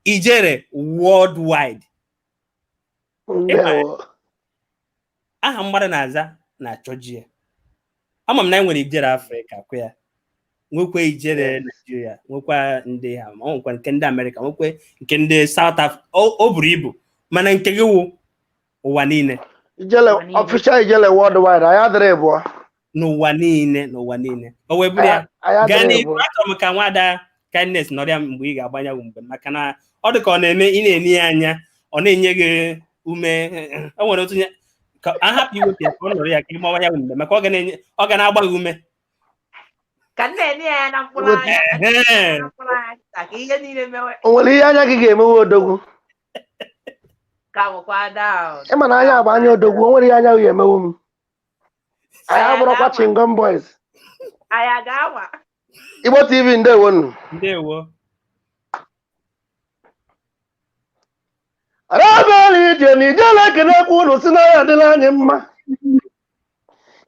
Ijele Worldiwde. Aha mmadụ na-aza na-achọji ya. Ama m na anyị nwere Ijele Afrịka kwa ya, nwekwa Ijele Nigeria, nwekwa ndị ha, nwekwa nke ndị Amerịka, nwekwa nke ndị South Africa. O buru ibu mana nke gị wụ ụwa niile. Official Ijele Worldiwde anyị adịrị bụ n'ụwa niile. O wee bụrụ ya gaa n'ihu. Achọrọ m ka Nwada Kindness nọrịa mgbe ị ga-agbanya ya mgbe, maka na ọ dị ka ọ na-eme ị na-enye ya anya, ọ na-enye gị ume. O nwere otu ka a hapụ iwepụ ya ka ọ nọrọ ya ka ị gbawa ya mgbe, maka ọ ga na-agba gị ume. Ka na-enye ya na mkpụrụ anya ka ihe niile mewe. O nwere ihe anya gị ga-emewe odogwu. Ka bụkwa down. Ị ma na anya bụ anya odogwu, o nwere ihe anya ga-emewe m. Anyị abụrụkwa Chingom Boys. Anyị ga-awa. Igbo TV ndewonu. Ndewo. Arabali ije na Ijele kenekwa unu si na ya adịla anyị mma.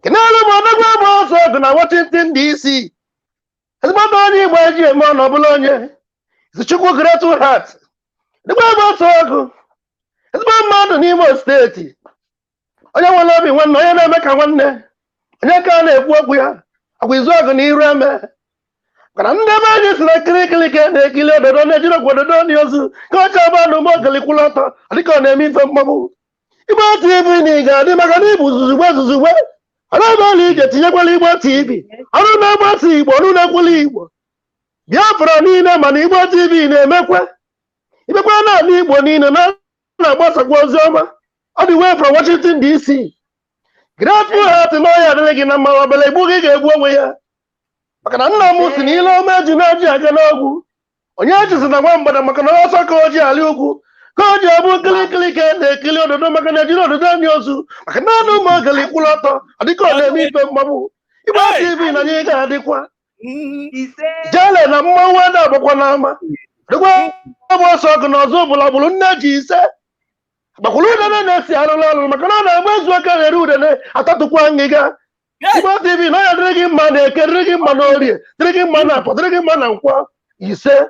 Kenelu m odogwu bụ ọsọ ọgụ na Washington DC. Ezigbote onye Igbo eji eme ọnụ ọbụla onye. Izuchukwu Great Heart. Dịkwa ebe ọsọ ọgụ. Ezigbo mmadụ n'Imo steeti. Onye nwere obi nwanne, onye na-eme ka nwanne. Onye ka na-ekwu okwu ya. Agwa izu ọgụ na iru eme. Kana ndị ebe anyị si na kirikiri ka na-ekili ododo na-ejiri okwu ododo ndị ozu ka ọ chọọ ebe ụmụ ogeli kwụrụ ọtọ dịka ọ na-eme ife mmọnwụ. Igbo TV na ị ga-adị maka na ịbụ zuzugbe. Arabali ije tinyekwala Igbo TV. Ọrụ na-agbasa Igbo, ọrụ na-ekwula Igbo. Biafra niile mana Igbo TV na-emekwa. Imekwa naanị Igbo niile na-agbasakwa ozi ọma. Ọ dị wee from Washington DC. Great Heart na ọya adịghị gị na mma ọbụla igbu gị ga-egbu onwe ya. Maka na nna m si na ile ọma eji na-eji aga n'ogwu. Onye ejizi na nwa mgbada maka na ọsọ ka o ji alị ugwu. Ka o ji abụ kilikili ka na-ekili ododo maka na ejiri ododo anyị ozu. Maka naanị ụmụ ogeli kwụrụ ọtọ adịka ọ na-eme ife mmagbu. Igbo TV na anyị ga-adịkwa. Ijele na mmanwụ ada agbakwa n'ama. Dịkwa bụ ọsọ ọgụ na ọzọ bụla bụrụ nne ji ise. Gbakwuru udene na-esi arụrụ ọrụ maka na ọ na-agba ezu aka na-ere udene atatụkwa ngịga. Igbo TV na ya dịrị gị mma na eke, dịrị gị mma na orie, dịrị gị mma na afọ, dịrị gị mma na nkwọ. Ise.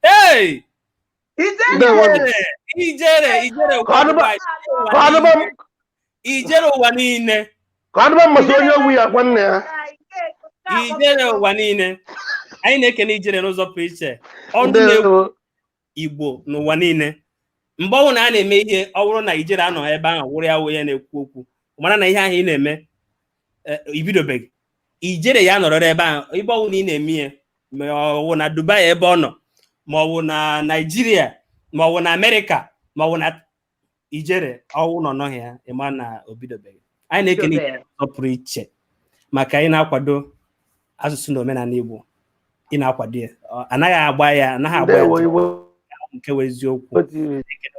Hey! Ijele ụwa niile. Ka adịba mmasị onye ogwu ya gwa nne ya. Ijele ụwa niile. Anyị na-ekene Ijele n'ụzọ pụrụ iche. Ọdụ na-egwu Igbo n'ụwa niile. Mgbe ọnwụ na a na-eme ihe, ọ bụrụ na Ijele anọ ebe ahụ wụrụ ya wụ ya na-ekwu okwu, mara na ihe ahụ ị na-eme ibidobeghị. Ijele ya nọrọ ebe ahụ, ebe ọnwụ na ị na-eme ihe, ma ọ wụ na Dubai ebe ọ nọ, ma ọ wụ na Nigeria, ma ọ wụ na Amerịka, ma ọ wụ na Ijele ọnwụ nọ nọghị ya, ịma na obidobeghị. Anyị na-ekene Ijele n'ụzọ pụrụ iche maka ị na-akwado asụsụ na omenala Igbo. Ị na-akwado ya, anaghị agba ya nke wụ eziokwu.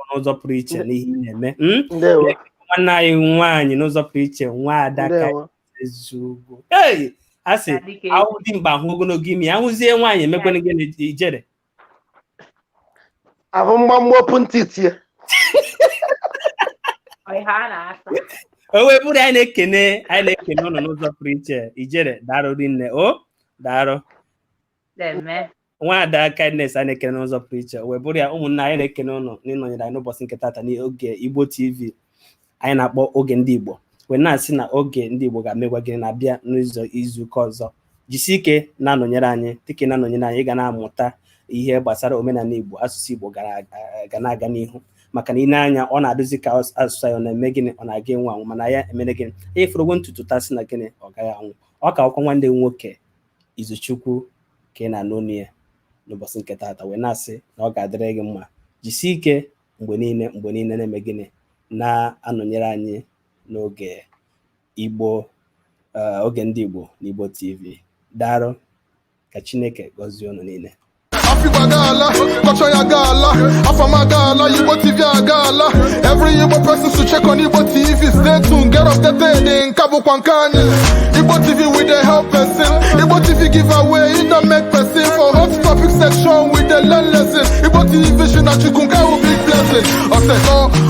N'ụzọ pụrụ iche n'ihe ị na-eme. Nwanne anyị nwaanyị n'ụzọ pụrụ iche, Nwada Kindness. Hey, a sị ahụ dị mkpa ahụ ogologo imi, ahụzie nwaanyị emekwana gị na Ijele. Ahụ mgbamgbopụ ntị ya. O wee bụrụ anyị na-ekene ụnụ n'ụzọ pụrụ iche. Ijele daalụ rinne. O daalụ. Nwada Kindness a na-ekene n'ụzọ pụrụ iche. O wee bụrụ ya ụmụnna anyị na-ekene ụnụ n'ịnọnyere anyị n'ụbọchị nke taata n'oge Igbo TV anyị na-akpọ oge ndị Igbo. Wee na-asị na oge ndị Igbo ga-amegwa gị na-abịa n'izu ụka ọzọ. Jisi ike na-anọnyere anyị, dịka na-anọnyere anyị, ị ga na-amụta ihe gbasara omenala Igbo, asụsụ Igbo ga na-aga n'ihu. maka na ị na-anya ọ na-adịzi ka asụsụ ya ọ na-eme gịnị ọ na-aga enwe anwụ mana ya emere gịnị ya eforogo ntutu tasị na gịnị ọ gaghị anwụ ọ ka akwụkwọ nwanne nwoke Izuchukwu ka ị na-anụ onu ya n'ụbọchị nke taata wee na-asị na ọ ga-adịrị gị mma jisie ike mgbe niile na-eme gịnị na-anọnyere anyị n'oge Igbo oge ndị Igbo na Igbo TV daalụ ka Chineke gọzie unu niile Africa gala, culture ya gala, Afama gala, Igbo TV gala. Every Igbo person to check on Igbo TV. Stay tuned, get updated in Kabu Kwankani. Igbo TV with the help person. Igbo TV give away, it don't make person. For hot topic section with the learn lesson. Igbo TV vision that you can get a big blessing. I said, oh.